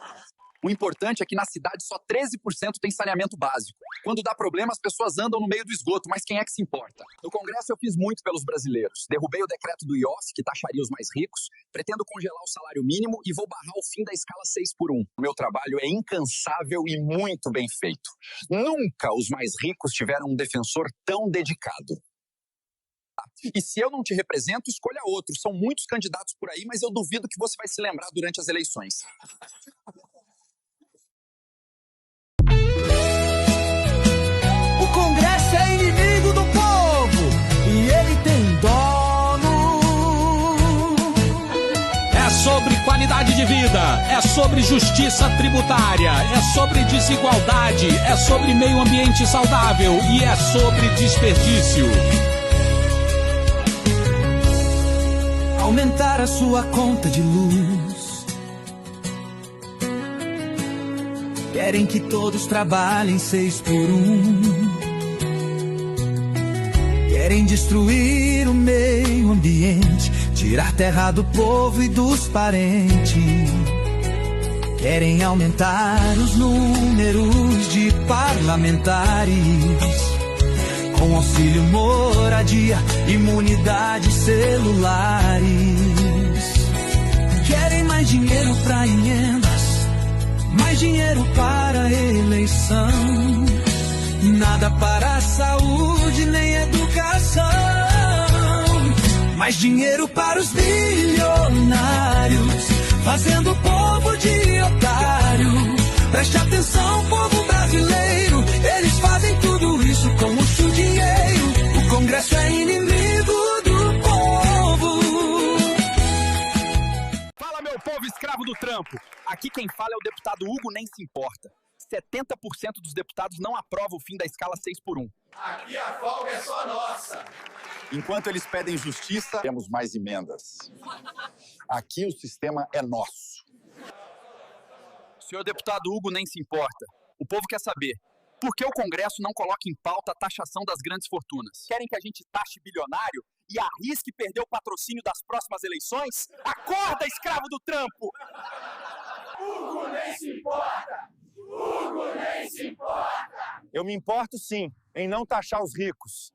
Speaker 8: O importante é que na cidade só 13% tem saneamento básico. Quando dá problema, as pessoas andam no meio do esgoto, mas quem é que se importa? No Congresso eu fiz muito pelos brasileiros. Derrubei o decreto do IOF, que taxaria os mais ricos, pretendo congelar o salário mínimo e vou barrar o fim da escala 6x1. O meu trabalho é incansável e muito bem feito. Nunca os mais ricos tiveram um defensor tão dedicado. E se eu não te represento, escolha outro. São muitos candidatos por aí, mas eu duvido que você vai se lembrar durante as eleições.
Speaker 16: O Congresso é inimigo do povo e ele tem dono.
Speaker 4: É sobre qualidade de vida, é sobre justiça tributária, é sobre desigualdade, é sobre meio ambiente saudável e é sobre desperdício.
Speaker 16: Aumentar a sua conta de luz. Querem que todos trabalhem 6x1. Querem destruir o meio ambiente, tirar terra do povo e dos parentes. Querem aumentar os números de parlamentares, com auxílio moradia, imunidade celulares. Querem mais dinheiro para emendas, mais dinheiro para a eleição. Nada para a saúde nem educação. Mais dinheiro para os bilionários, fazendo o povo de otário. Preste atenção, povo brasileiro, eles fazem tudo isso com o seu dinheiro. O Congresso é inimigo do povo.
Speaker 22: Fala, meu povo escravo do trampo. Aqui quem fala é o deputado Hugo Nem Se Importa. 70% dos deputados não aprovam o fim da escala 6x1.
Speaker 16: Aqui a folga é só nossa.
Speaker 22: Enquanto eles pedem justiça,
Speaker 17: Temos mais emendas. Aqui o sistema é nosso.
Speaker 22: senhor deputado Hugo Nem Se Importa. O povo quer saber, por que o Congresso não coloca em pauta a taxação das grandes fortunas? Querem que a gente taxe bilionário e arrisque perder o patrocínio das próximas eleições? Acorda, escravo do trampo!
Speaker 16: Hugo Nem Se Importa! Hugo Nem Se Importa!
Speaker 22: Eu me importo sim em não taxar os ricos.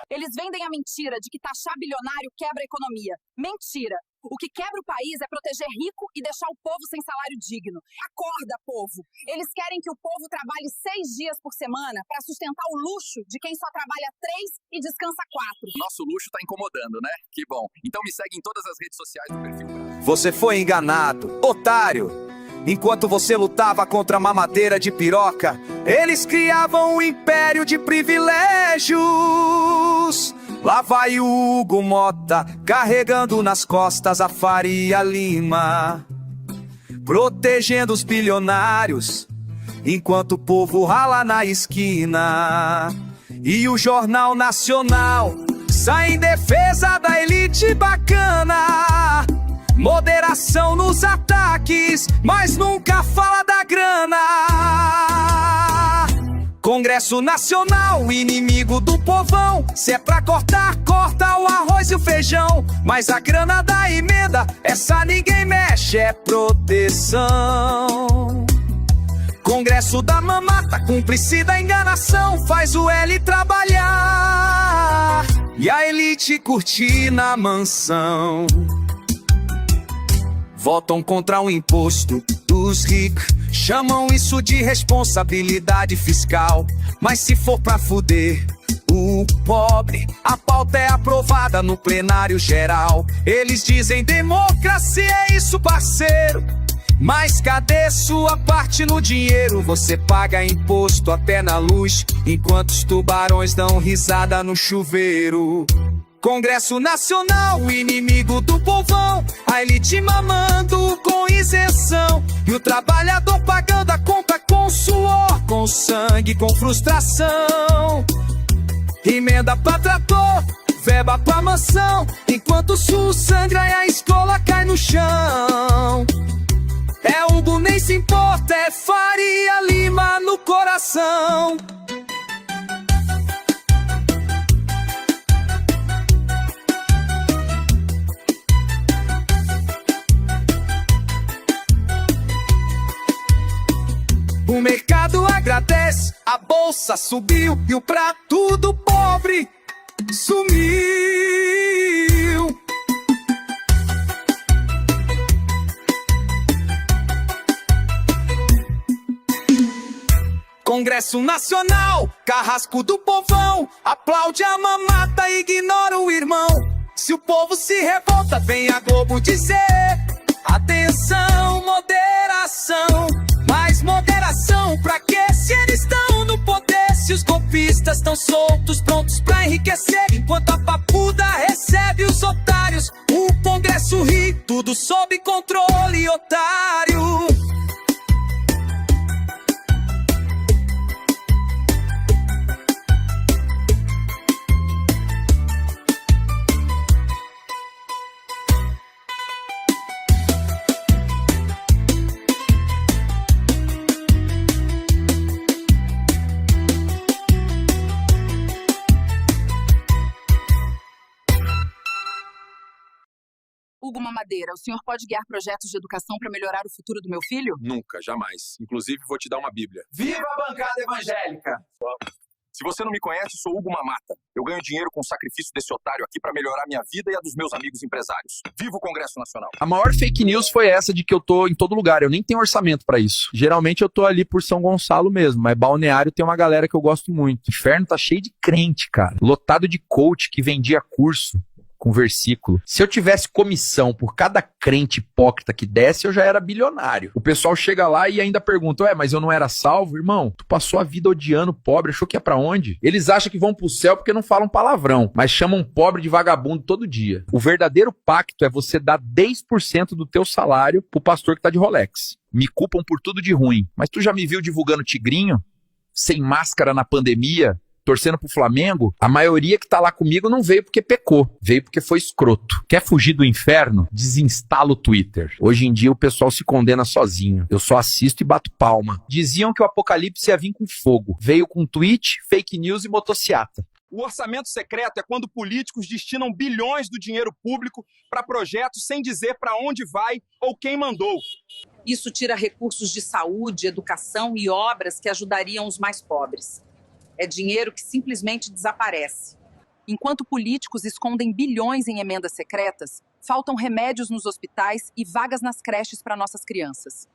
Speaker 5: Eles vendem a mentira de que taxar bilionário quebra a economia. Mentira! O que quebra o país é proteger rico e deixar o povo sem salário digno. Acorda, povo! Eles querem que o povo trabalhe 6 dias por semana para sustentar o luxo de quem só trabalha 3 e descansa 4.
Speaker 22: Nosso luxo tá incomodando, né? Que bom. Então me segue em todas as redes sociais do Perfil Brasil.
Speaker 9: Você foi enganado, otário! Enquanto você lutava contra a mamadeira de piroca, eles criavam um império de privilégios. Lá vai o Hugo Mota, carregando nas costas a Faria Lima, protegendo os bilionários, enquanto o povo rala na esquina. E o Jornal Nacional sai em defesa da elite bacana. coordenação nos ataques, mas nunca fala da grana. Congresso Nacional, inimigo do povão. Se é pra cortar, corta o arroz e o feijão. Mas a grana da emenda, essa ninguém mexe, é proteção. Congresso da mamata, cúmplice da enganação, faz o L trabalhar e a elite curtir na mansão. Votam contra o imposto dos ricos, chamam isso de responsabilidade fiscal. Mas se for pra fuder o pobre, a pauta é aprovada no plenário geral. Eles dizem democracia é isso, parceiro, mas cadê sua parte no dinheiro? Você paga imposto até na luz, enquanto os tubarões dão risada no chuveiro. Congresso Nacional, inimigo do povão, a elite mamando com isenção, e o trabalhador pagando a conta com suor, com sangue, com frustração. Emenda pra trator, verba pra mansão, enquanto o SUS sangra e a escola cai no chão. É Hugo, nem se importa, é Faria Lima no coração. O mercado agradece, a bolsa subiu e o prato do pobre sumiu. Congresso Nacional, carrasco do povão, aplaude a mamata e ignora o irmão. Se o povo se revolta, vem a Globo dizer: atenção, moderação. Mas moderação pra quê? Se eles estão no poder, se os golpistas estão soltos, prontos pra enriquecer, enquanto a papuda recebe os otários. O Congresso ri, tudo sob controle, otário.
Speaker 5: Hugo Mamadeira, o senhor pode guiar projetos de educação para melhorar o futuro do meu filho?
Speaker 17: Nunca, jamais. Inclusive, vou te dar uma bíblia.
Speaker 9: Viva a bancada evangélica!
Speaker 17: Se você não me conhece, sou Hugo Mamata. Eu ganho dinheiro com o sacrifício desse otário aqui pra melhorar minha vida e a dos meus amigos empresários. Viva o Congresso Nacional!
Speaker 10: A maior fake news foi essa de que eu tô em todo lugar. Eu nem tenho orçamento pra isso. Geralmente eu tô ali por São Gonçalo mesmo, mas Balneário tem uma galera que eu gosto muito. O inferno tá cheio de crente, cara. Lotado de coach que vendia curso com versículo. Se eu tivesse comissão por cada crente hipócrita que desse, eu já era bilionário. O pessoal chega lá e ainda pergunta: ué, mas eu não era salvo? Irmão, tu passou a vida odiando pobre, achou que ia pra onde? Eles acham que vão pro céu porque não falam palavrão, mas chamam pobre de vagabundo todo dia. O verdadeiro pacto é você dar 10% do teu salário pro pastor que tá de Rolex. Me culpam por tudo de ruim, mas tu já me viu divulgando tigrinho? Sem máscara na pandemia? Torcendo pro Flamengo? A maioria que tá lá comigo não veio porque pecou, veio porque foi escroto. Quer fugir do inferno? Desinstala o Twitter. Hoje em dia o pessoal se condena sozinho. Eu só assisto e bato palma. Diziam que o apocalipse ia vir com fogo. Veio com tweet, fake news e motociata.
Speaker 22: O orçamento secreto é quando políticos destinam bilhões do dinheiro público para projetos sem dizer para onde vai ou quem mandou.
Speaker 5: Isso tira recursos de saúde, educação e obras que ajudariam os mais pobres. É dinheiro que simplesmente desaparece. Enquanto políticos escondem bilhões em emendas secretas, faltam remédios nos hospitais e vagas nas creches para nossas crianças.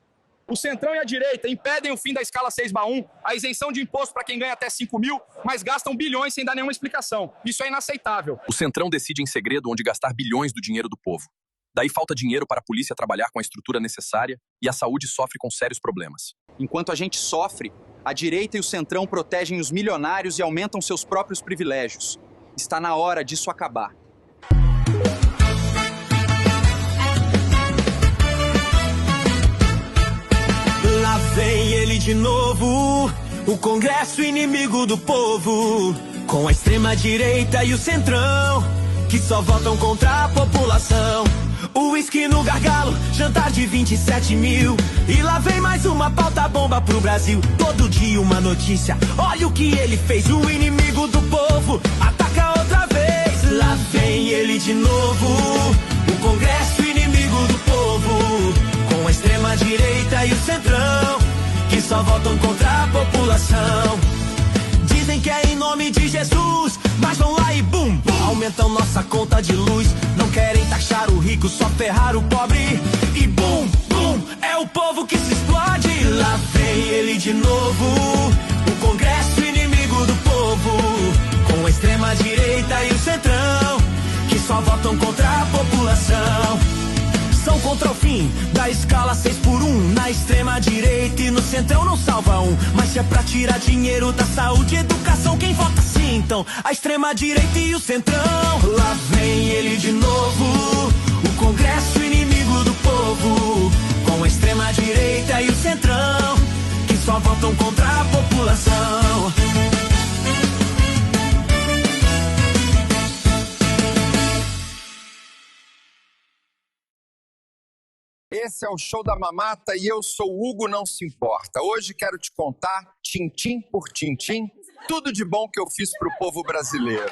Speaker 22: O Centrão e a direita impedem o fim da escala 6/1, a isenção de imposto para quem ganha até 5 mil, mas gastam bilhões sem dar nenhuma explicação. Isso é inaceitável.
Speaker 15: O Centrão decide em segredo onde gastar bilhões do dinheiro do povo. Daí falta dinheiro para a polícia trabalhar com a estrutura necessária e a saúde sofre com sérios problemas.
Speaker 22: Enquanto a gente sofre, a direita e o Centrão protegem os milionários e aumentam seus próprios privilégios. Está na hora disso acabar.
Speaker 16: Lá vem ele de novo, o Congresso inimigo do povo, com a extrema-direita e o Centrão, que só votam contra a população. Uísque no gargalo, jantar de 27 mil. E lá vem mais uma pauta bomba pro Brasil. Todo dia uma notícia, olha o que ele fez. O inimigo do povo ataca outra vez. Lá vem ele de novo, o Congresso inimigo do povo. Com a extrema direita e o centrão, que só votam contra a população. Dizem que é em nome de Jesus, mas vão lá e bum, aumentam nossa conta de luz. Não querem taxar o rico, só ferrar o pobre. E bum, bum, é o povo que se explode. Lá vem ele de novo, o Congresso inimigo do povo. Com a extrema direita e o centrão, que só votam contra a população. São contra o fim da escala 6x1. Na extrema direita e no centrão não salva um. Mas se é pra tirar dinheiro da saúde e educação, quem vota sim então? A extrema direita e o centrão. Lá vem ele de novo, o Congresso inimigo do povo. Com a extrema direita e o centrão, que só votam contra a população.
Speaker 17: Esse é o Show da Mamata e eu sou o Hugo Não Se Importa. Hoje quero te contar, tintim por tintim, tudo de bom que eu fiz pro povo brasileiro.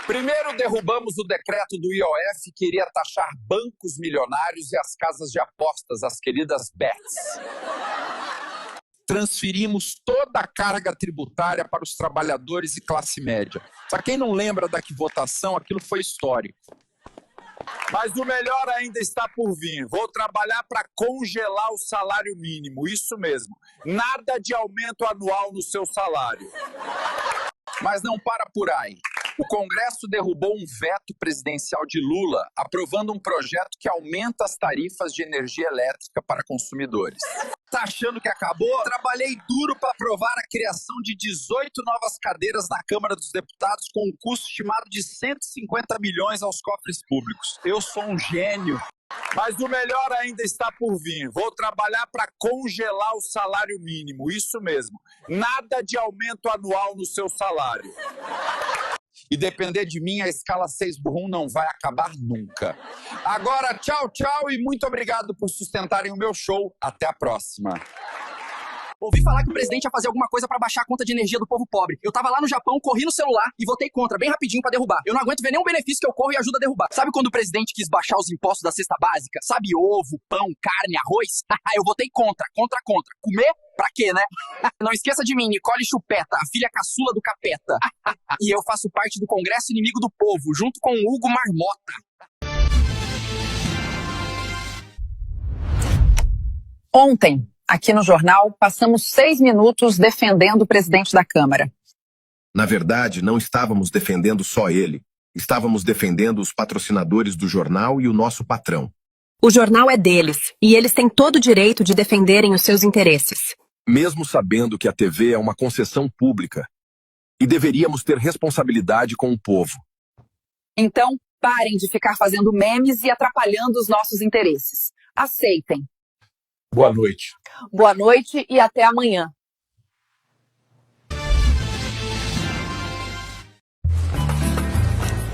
Speaker 17: Primeiro, derrubamos o decreto do IOF que iria taxar bancos milionários e as casas de apostas, as queridas bets. Transferimos toda a carga tributária para os trabalhadores e classe média. Pra quem não lembra da que votação, aquilo foi histórico. Mas o melhor ainda está por vir. Vou trabalhar para congelar o salário mínimo. Isso mesmo. Nada de aumento anual no seu salário. Mas não para por aí. O Congresso derrubou um veto presidencial de Lula, aprovando um projeto que aumenta as tarifas de energia elétrica para consumidores. Tá achando que acabou? Trabalhei duro para aprovar a criação de 18 novas cadeiras na Câmara dos Deputados com um custo estimado de 150 milhões aos cofres públicos. Eu sou um gênio. Mas o melhor ainda está por vir. Vou trabalhar para congelar o salário mínimo. Isso mesmo. Nada de aumento anual no seu salário. E depender de mim, a escala 6x1 não vai acabar nunca. Agora, tchau, tchau e muito obrigado por sustentarem o meu show. Até a próxima.
Speaker 11: Ouvi falar que o presidente ia fazer alguma coisa pra baixar a conta de energia do povo pobre. Eu tava lá no Japão, corri no celular e votei contra, bem rapidinho pra derrubar. Eu não aguento ver nenhum benefício que eu corro e ajuda a derrubar. Sabe quando o presidente quis baixar os impostos da cesta básica? Sabe ovo, pão, carne, arroz? Eu votei contra. Comer? Pra quê, né? Não esqueça de mim, Nicole Chupeta, a filha caçula do capeta. E eu faço parte do Congresso Inimigo do Povo, junto com o Hugo Marmota.
Speaker 23: Ontem, aqui no jornal, passamos 6 minutos defendendo o presidente da Câmara.
Speaker 12: Na verdade, não estávamos defendendo só ele. Estávamos defendendo os patrocinadores do jornal e o nosso patrão.
Speaker 13: O jornal é deles, e eles têm todo o direito de defenderem os seus interesses.
Speaker 12: Mesmo sabendo que a TV é uma concessão pública. E deveríamos ter responsabilidade com o povo.
Speaker 23: Então, parem de ficar fazendo memes e atrapalhando os nossos interesses. Aceitem.
Speaker 12: Boa noite.
Speaker 23: Boa noite e até amanhã.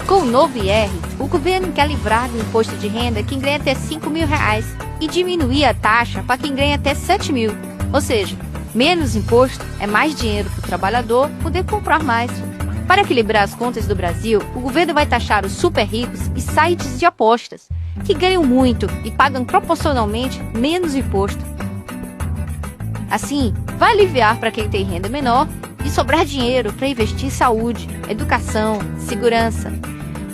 Speaker 24: Com o novo IR, o governo quer livrar do imposto de renda quem ganha até R$5.000 e diminuir a taxa para quem ganha até R$7.000. Ou seja, menos imposto é mais dinheiro para o trabalhador poder comprar mais. Para equilibrar as contas do Brasil, o governo vai taxar os super ricos e sites de apostas, que ganham muito e pagam proporcionalmente menos imposto. Assim, vai aliviar para quem tem renda menor e sobrar dinheiro para investir em saúde, educação, segurança.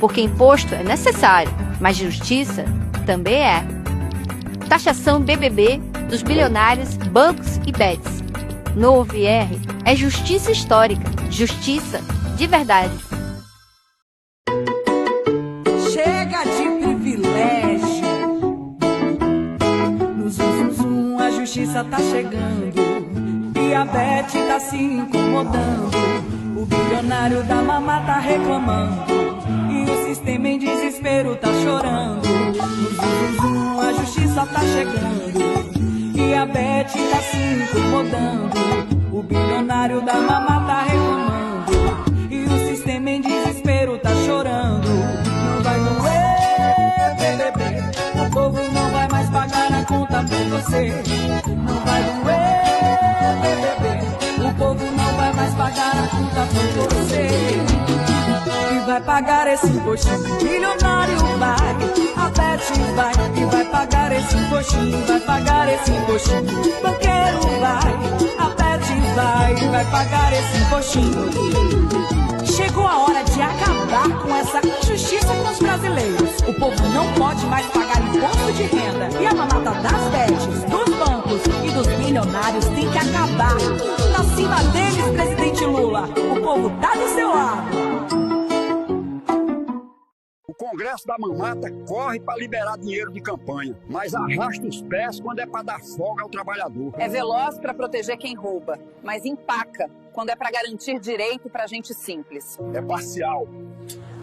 Speaker 24: Porque imposto é necessário, mas justiça também é. Taxação BBB dos bilionários, bancos e bets. Novo IR é justiça histórica, justiça de verdade.
Speaker 16: Chega de privilégio. No zum, zum, zum, a justiça tá chegando. E a Beth tá se incomodando. O bilionário da mamá tá reclamando. E o sistema em desespero tá chorando. No zum, zum, zum, a justiça tá chegando. E a Beth tá se incomodando. O bilionário da mamá tá reclamando. E o sistema em desespero tá chorando. Não vai doer. você. Não vai doer, bebê. O povo não vai mais pagar a conta por você. E vai pagar esse impostinho, milionário vai. Aperte vai, e vai pagar esse impostinho, vai pagar esse impostinho. Banqueiro vai, aperte vai, e vai pagar esse impostinho. Chegou a hora de acabar com essa injustiça com os brasileiros. O povo não pode mais pagar imposto de renda. E a mamata das bets, dos bancos e dos milionários tem que acabar. Na cima deles, presidente Lula, o povo tá do seu lado.
Speaker 6: O Congresso da Mamata corre para liberar dinheiro de campanha, mas arrasta os pés quando é para dar folga ao trabalhador.
Speaker 23: É veloz para proteger quem rouba, mas empaca quando é para garantir direito para gente simples.
Speaker 6: É parcial,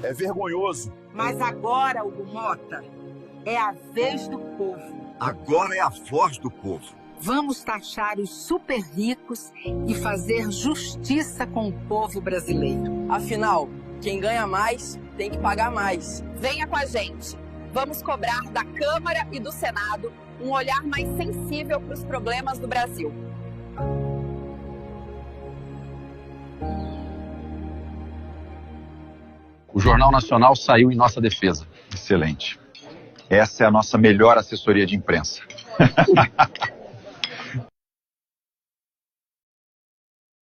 Speaker 6: é vergonhoso.
Speaker 3: Mas agora, Hugo Mota, é a vez do povo.
Speaker 6: Agora é a voz do povo.
Speaker 3: Vamos taxar os super ricos e fazer justiça com o povo brasileiro.
Speaker 11: Afinal, quem ganha mais tem que pagar mais.
Speaker 23: Venha com a gente. Vamos cobrar da Câmara e do Senado um olhar mais sensível para os problemas do Brasil.
Speaker 22: O Jornal Nacional saiu em nossa defesa. Excelente. Essa é a nossa melhor assessoria de imprensa.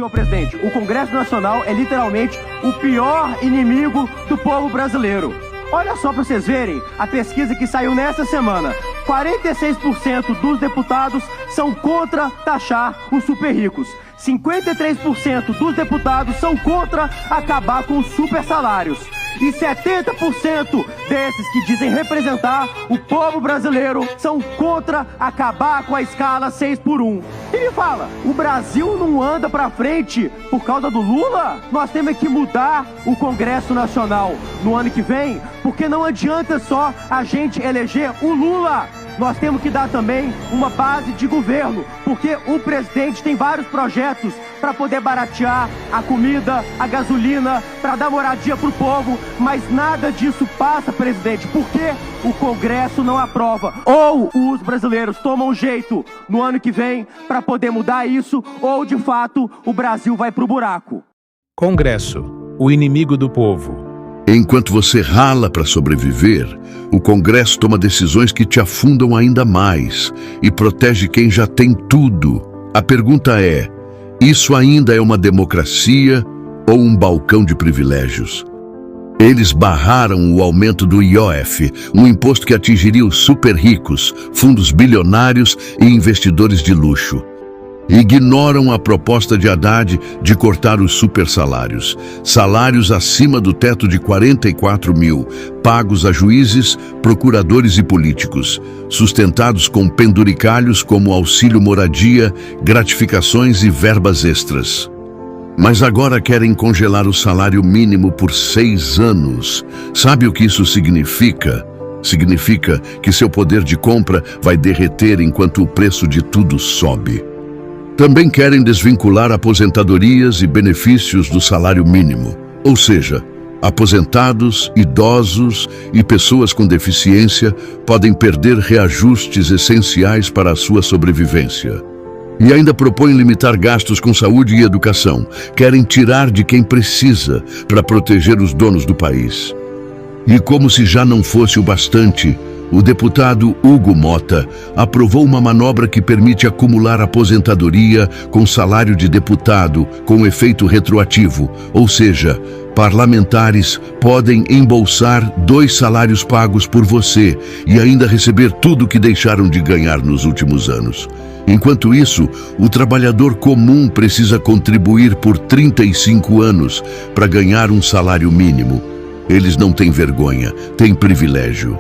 Speaker 14: Senhor presidente, o Congresso Nacional é literalmente o pior inimigo do povo brasileiro. Olha só para vocês verem a pesquisa que saiu nesta semana. 46% dos deputados são contra taxar os super ricos. 53% dos deputados são contra acabar com os super salários. E 70% desses que dizem representar o povo brasileiro são contra acabar com a escala 6x1. E me fala, o Brasil não anda pra frente por causa do Lula? Nós temos que mudar o Congresso Nacional no ano que vem, porque não adianta só a gente eleger o Lula. Nós temos que dar também uma base de governo, porque o presidente tem vários projetos para poder baratear a comida, a gasolina, para dar moradia para o povo, mas nada disso passa, presidente, porque o Congresso não aprova. Ou os brasileiros tomam jeito no ano que vem para poder mudar isso, ou de fato o Brasil vai para o buraco.
Speaker 4: Congresso, o inimigo do povo.
Speaker 21: Enquanto você rala para sobreviver, o Congresso toma decisões que te afundam ainda mais e protege quem já tem tudo. A pergunta é: isso ainda é uma democracia ou um balcão de privilégios? Eles barraram o aumento do IOF, um imposto que atingiria os super ricos, fundos bilionários e investidores de luxo. Ignoram a proposta de Haddad de cortar os super salários, salários acima do teto de 44 mil, pagos a juízes, procuradores e políticos, sustentados com penduricalhos como auxílio moradia, gratificações e verbas extras. Mas agora querem congelar o salário mínimo por 6 anos. Sabe o que isso significa? Significa que seu poder de compra vai derreter enquanto o preço de tudo sobe. Também querem desvincular aposentadorias e benefícios do salário mínimo, ou seja, aposentados, idosos e pessoas com deficiência podem perder reajustes essenciais para a sua sobrevivência. E ainda propõem limitar gastos com saúde e educação. Querem tirar de quem precisa para proteger os donos do país. E como se já não fosse o bastante, o deputado Hugo Mota aprovou uma manobra que permite acumular aposentadoria com salário de deputado com efeito retroativo, ou seja, parlamentares podem embolsar 2 salários pagos por você e ainda receber tudo o que deixaram de ganhar nos últimos anos. Enquanto isso, o trabalhador comum precisa contribuir por 35 anos para ganhar um salário mínimo. Eles não têm vergonha, têm privilégio.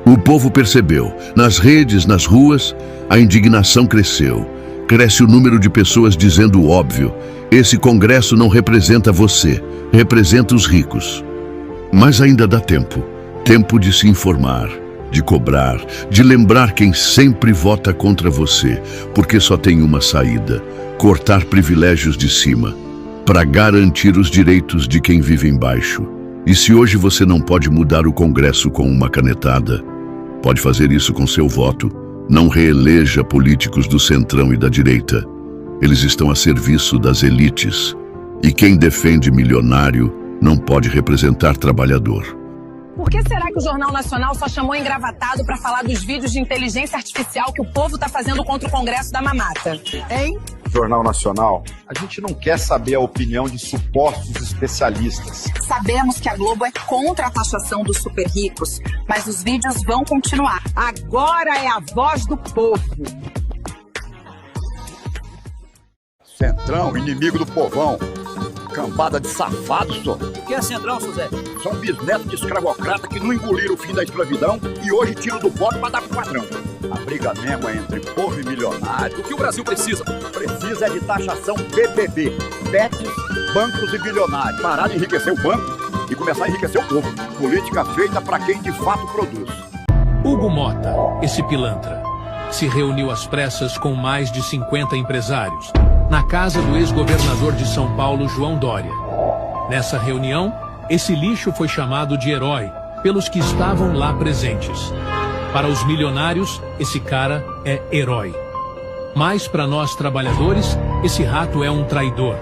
Speaker 21: O povo percebeu. Nas redes, nas ruas, a indignação cresceu. Cresce o número de pessoas dizendo o óbvio. Esse Congresso não representa você, representa os ricos. Mas ainda dá tempo. Tempo de se informar, de cobrar, de lembrar quem sempre vota contra você, porque só tem uma saída: cortar privilégios de cima, para garantir os direitos de quem vive embaixo. E se hoje você não pode mudar o Congresso com uma canetada, pode fazer isso com seu voto, Não reeleja políticos do centrão e da direita. Eles estão a serviço das elites. E quem defende milionário não pode representar trabalhador.
Speaker 5: Por que será que o Jornal Nacional só chamou engravatado para falar dos vídeos de inteligência artificial que o povo tá fazendo contra o Congresso da Mamata? Hein?
Speaker 1: Jornal Nacional, a gente não quer saber a opinião de supostos especialistas.
Speaker 23: Sabemos que a Globo é contra a taxação dos super ricos, mas os vídeos vão continuar.
Speaker 3: Agora é a voz do povo.
Speaker 6: Centrão, inimigo do povão. Cambada de safados, só.
Speaker 11: O que é Centrão, José?
Speaker 6: São bisnetos de escravocrata que não engoliram o fim da escravidão e hoje tiram do pobre para dar pro patrão. A briga mesmo é entre povo e milionário.
Speaker 8: O que o Brasil precisa?
Speaker 6: Precisa de taxação PPP. Bets, bancos e bilionários. Parar de enriquecer o banco e começar a enriquecer o povo. Política feita para quem de fato produz.
Speaker 4: Hugo Mota, esse pilantra, se reuniu às pressas com mais de 50 empresários na casa do ex-governador de São Paulo, João Dória. Nessa reunião, esse lixo foi chamado de herói pelos que estavam lá presentes. Para os milionários, esse cara é herói. Mas para nós trabalhadores, esse rato é um traidor.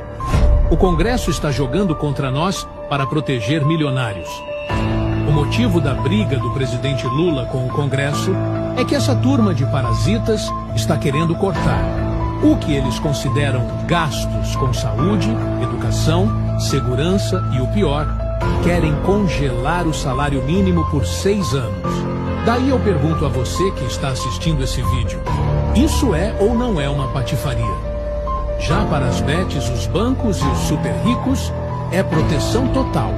Speaker 4: O Congresso está jogando contra nós para proteger milionários. O motivo da briga do presidente Lula com o Congresso é que essa turma de parasitas está querendo cortar o que eles consideram gastos com saúde, educação, segurança e, o pior, querem congelar o salário mínimo por 6 anos. Daí eu pergunto a você que está assistindo esse vídeo, isso é ou não é uma patifaria? Já para as bets, os bancos e os super ricos, é proteção total.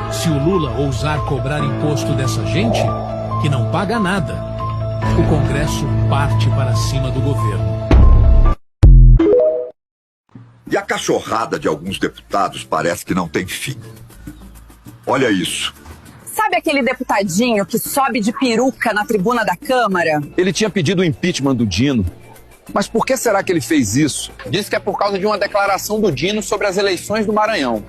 Speaker 4: Se o Lula ousar cobrar imposto dessa gente, que não paga nada, o Congresso parte para cima do governo.
Speaker 7: E a cachorrada de alguns deputados parece que não tem fim. Olha isso.
Speaker 23: Sabe aquele deputadinho que sobe de peruca na tribuna da Câmara?
Speaker 22: Ele tinha pedido o impeachment do Dino. Mas por que será que ele fez isso?
Speaker 11: Diz que é por causa de uma declaração do Dino sobre as eleições do Maranhão.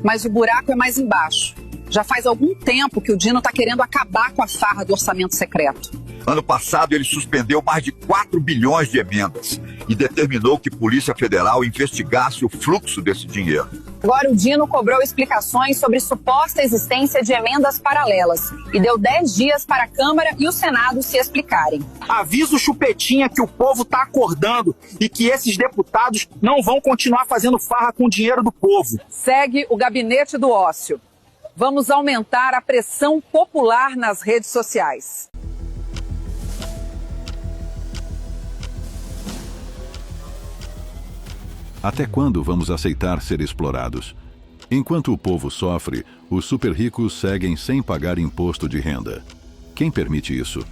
Speaker 23: Mas o buraco é mais embaixo. Já faz algum tempo que o Dino está querendo acabar com a farra do orçamento secreto.
Speaker 7: Ano passado, ele suspendeu mais de 4 bilhões de emendas e determinou que a Polícia Federal investigasse o fluxo desse dinheiro.
Speaker 23: Agora o Dino cobrou explicações sobre suposta existência de emendas paralelas e deu 10 dias para a Câmara e o Senado se explicarem.
Speaker 11: Avisa o Chupetinha que o povo tá acordando e que esses deputados não vão continuar fazendo farra com o dinheiro do povo.
Speaker 23: Segue o gabinete do ócio. Vamos aumentar a pressão popular nas redes sociais.
Speaker 18: Até quando vamos aceitar ser explorados? Enquanto o povo sofre, os super ricos seguem sem pagar imposto de renda. Quem permite isso?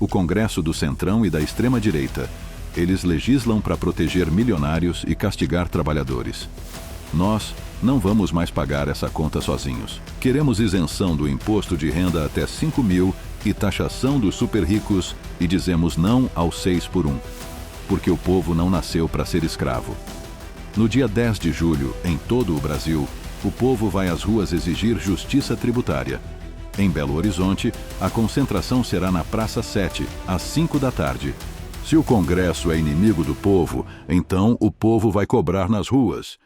Speaker 18: O Congresso do Centrão e da extrema-direita. Eles legislam para proteger milionários e castigar trabalhadores. Nós não vamos mais pagar essa conta sozinhos. Queremos isenção do imposto de renda até 5 mil e taxação dos super ricos e dizemos não ao 6 por 1. Porque o povo não nasceu para ser escravo. No dia 10 de julho, em todo o Brasil, o povo vai às ruas exigir justiça tributária. Em Belo Horizonte, a concentração será na Praça 7, às 5 da tarde. Se o Congresso é inimigo do povo, então o povo vai cobrar nas ruas.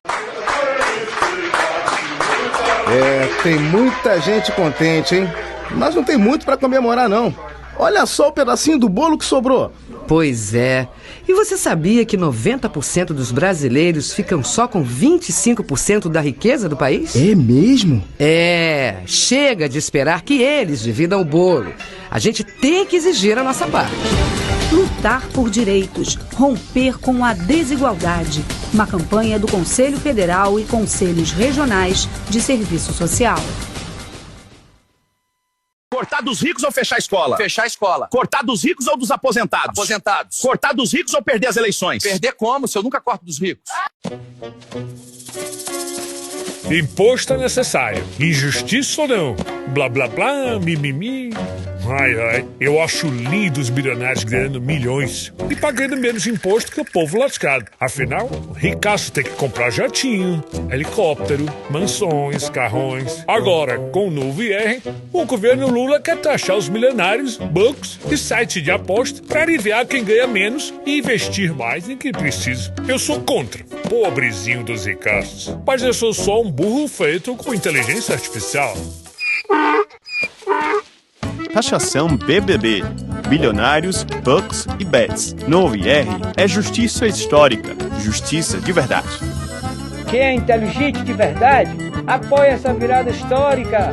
Speaker 19: Tem muita gente contente, hein? Mas não tem muito para comemorar, não. Olha só o pedacinho do bolo que sobrou.
Speaker 25: Pois é. E você sabia que 90% dos brasileiros ficam só com 25% da riqueza do país?
Speaker 19: É mesmo?
Speaker 25: É. Chega de esperar que eles dividam o bolo. A gente tem que exigir a nossa parte.
Speaker 26: Lutar por direitos, romper com a desigualdade. Uma campanha do Conselho Federal e Conselhos Regionais de Serviço Social.
Speaker 8: Cortar dos ricos ou fechar a escola?
Speaker 11: Fechar a escola.
Speaker 8: Cortar dos ricos ou dos aposentados?
Speaker 11: Aposentados.
Speaker 8: Cortar dos ricos ou perder as eleições?
Speaker 11: Perder como, se eu nunca corto dos ricos?
Speaker 2: Imposto é necessário. Injustiça ou não? Blá, blá, blá, mimimi.
Speaker 9: Ai, eu acho lindo os bilionários ganhando milhões e pagando menos imposto que o povo lascado. Afinal, o ricaço tem que comprar jatinho, helicóptero, mansões, carrões. Agora, com o novo IR, o governo Lula quer taxar os milionários, bancos e sites de aposta para aliviar quem ganha menos e investir mais em quem precisa. Eu sou contra, pobrezinho dos ricaços, mas eu sou só um burro feito com inteligência artificial.
Speaker 10: Taxação BBB, bilionários, bucks e bets. Novo IR é justiça histórica, justiça de verdade.
Speaker 13: Quem é inteligente de verdade, apoia essa virada histórica.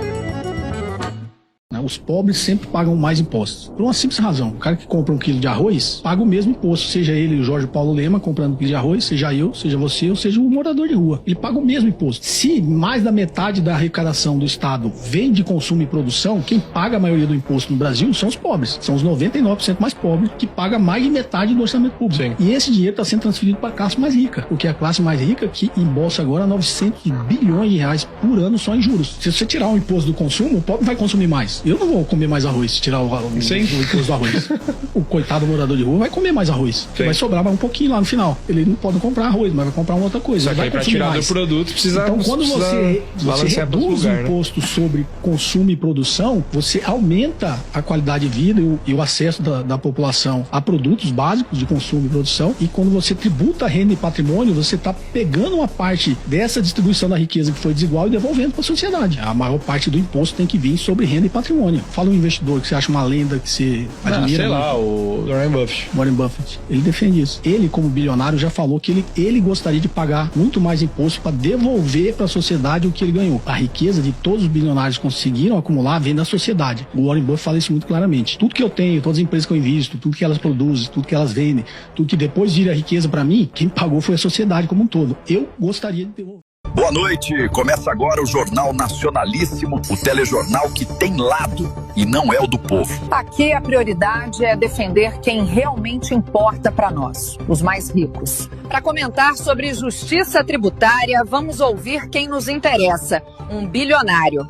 Speaker 15: Os pobres sempre pagam mais impostos. Por uma simples razão. O cara que compra 1 quilo de arroz paga o mesmo imposto. Seja ele o Jorge Paulo Lema comprando 1 quilo de arroz, seja eu, seja você, ou seja o morador de rua. Ele paga o mesmo imposto. Se mais da metade da arrecadação do Estado vem de consumo e produção, quem paga a maioria do imposto no Brasil são os pobres. São os 99% mais pobres que pagam mais de metade do orçamento público. Sim. E esse dinheiro está sendo transferido para a classe mais rica. Porque é a classe mais rica que embolsa agora 900 bilhões de reais por ano só em juros. Se você tirar o imposto do consumo, o pobre vai consumir mais. Eu não vou comer mais arroz, tirar o imposto do arroz. O coitado morador de rua vai comer mais arroz. Vai sobrar um pouquinho lá no final. Ele não pode comprar arroz, mas vai comprar uma outra coisa.
Speaker 17: Só que para tirar mais do produto precisa.
Speaker 15: Então, quando você reduz o imposto sobre consumo e produção, você aumenta a qualidade de vida e o acesso da população a produtos básicos de consumo e produção. E quando você tributa renda e patrimônio, você está pegando uma parte dessa distribuição da riqueza que foi desigual e devolvendo para a sociedade. A maior parte do imposto tem que vir sobre renda e patrimônio. Fala um investidor que você acha uma lenda, que você admira.
Speaker 17: Sei lá, o Warren Buffett.
Speaker 15: Warren Buffett. Ele defende isso. Ele, como bilionário, já falou que ele gostaria de pagar muito mais imposto para devolver para a sociedade o que ele ganhou. A riqueza de todos os bilionários conseguiram acumular vem da sociedade. O Warren Buffett fala isso muito claramente. Tudo que eu tenho, todas as empresas que eu invisto, tudo que elas produzem, tudo que elas vendem, tudo que depois vira riqueza para mim, quem pagou foi a sociedade como um todo. Eu gostaria de devolver.
Speaker 7: Boa noite, começa agora o Jornal Nacionalíssimo, o telejornal que tem lado e não é o do povo.
Speaker 23: Aqui a prioridade é defender quem realmente importa para nós, os mais ricos. Para comentar sobre justiça tributária, vamos ouvir quem nos interessa, um bilionário.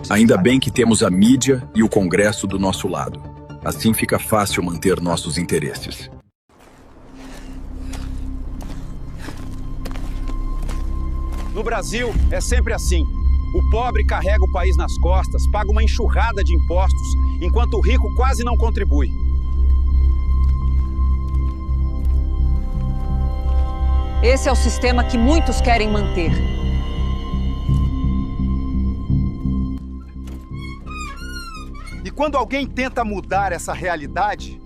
Speaker 20: Ainda bem que temos a mídia e o Congresso do nosso lado. Assim fica fácil manter nossos interesses.
Speaker 22: No Brasil, é sempre assim. O pobre carrega o país nas costas, paga uma enxurrada de impostos, enquanto o rico quase não contribui.
Speaker 23: Esse é o sistema que muitos querem manter.
Speaker 1: E quando alguém tenta mudar essa realidade,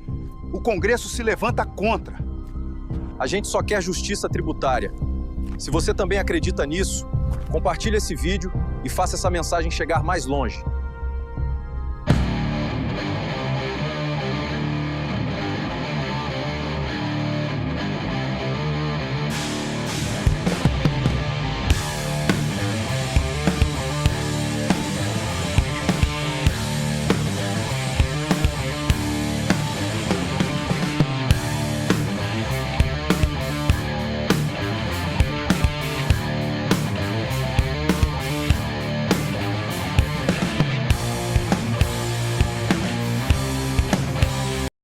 Speaker 1: o Congresso se levanta contra.
Speaker 22: A gente só quer justiça tributária. Se você também acredita nisso, compartilhe esse vídeo e faça essa mensagem chegar mais longe.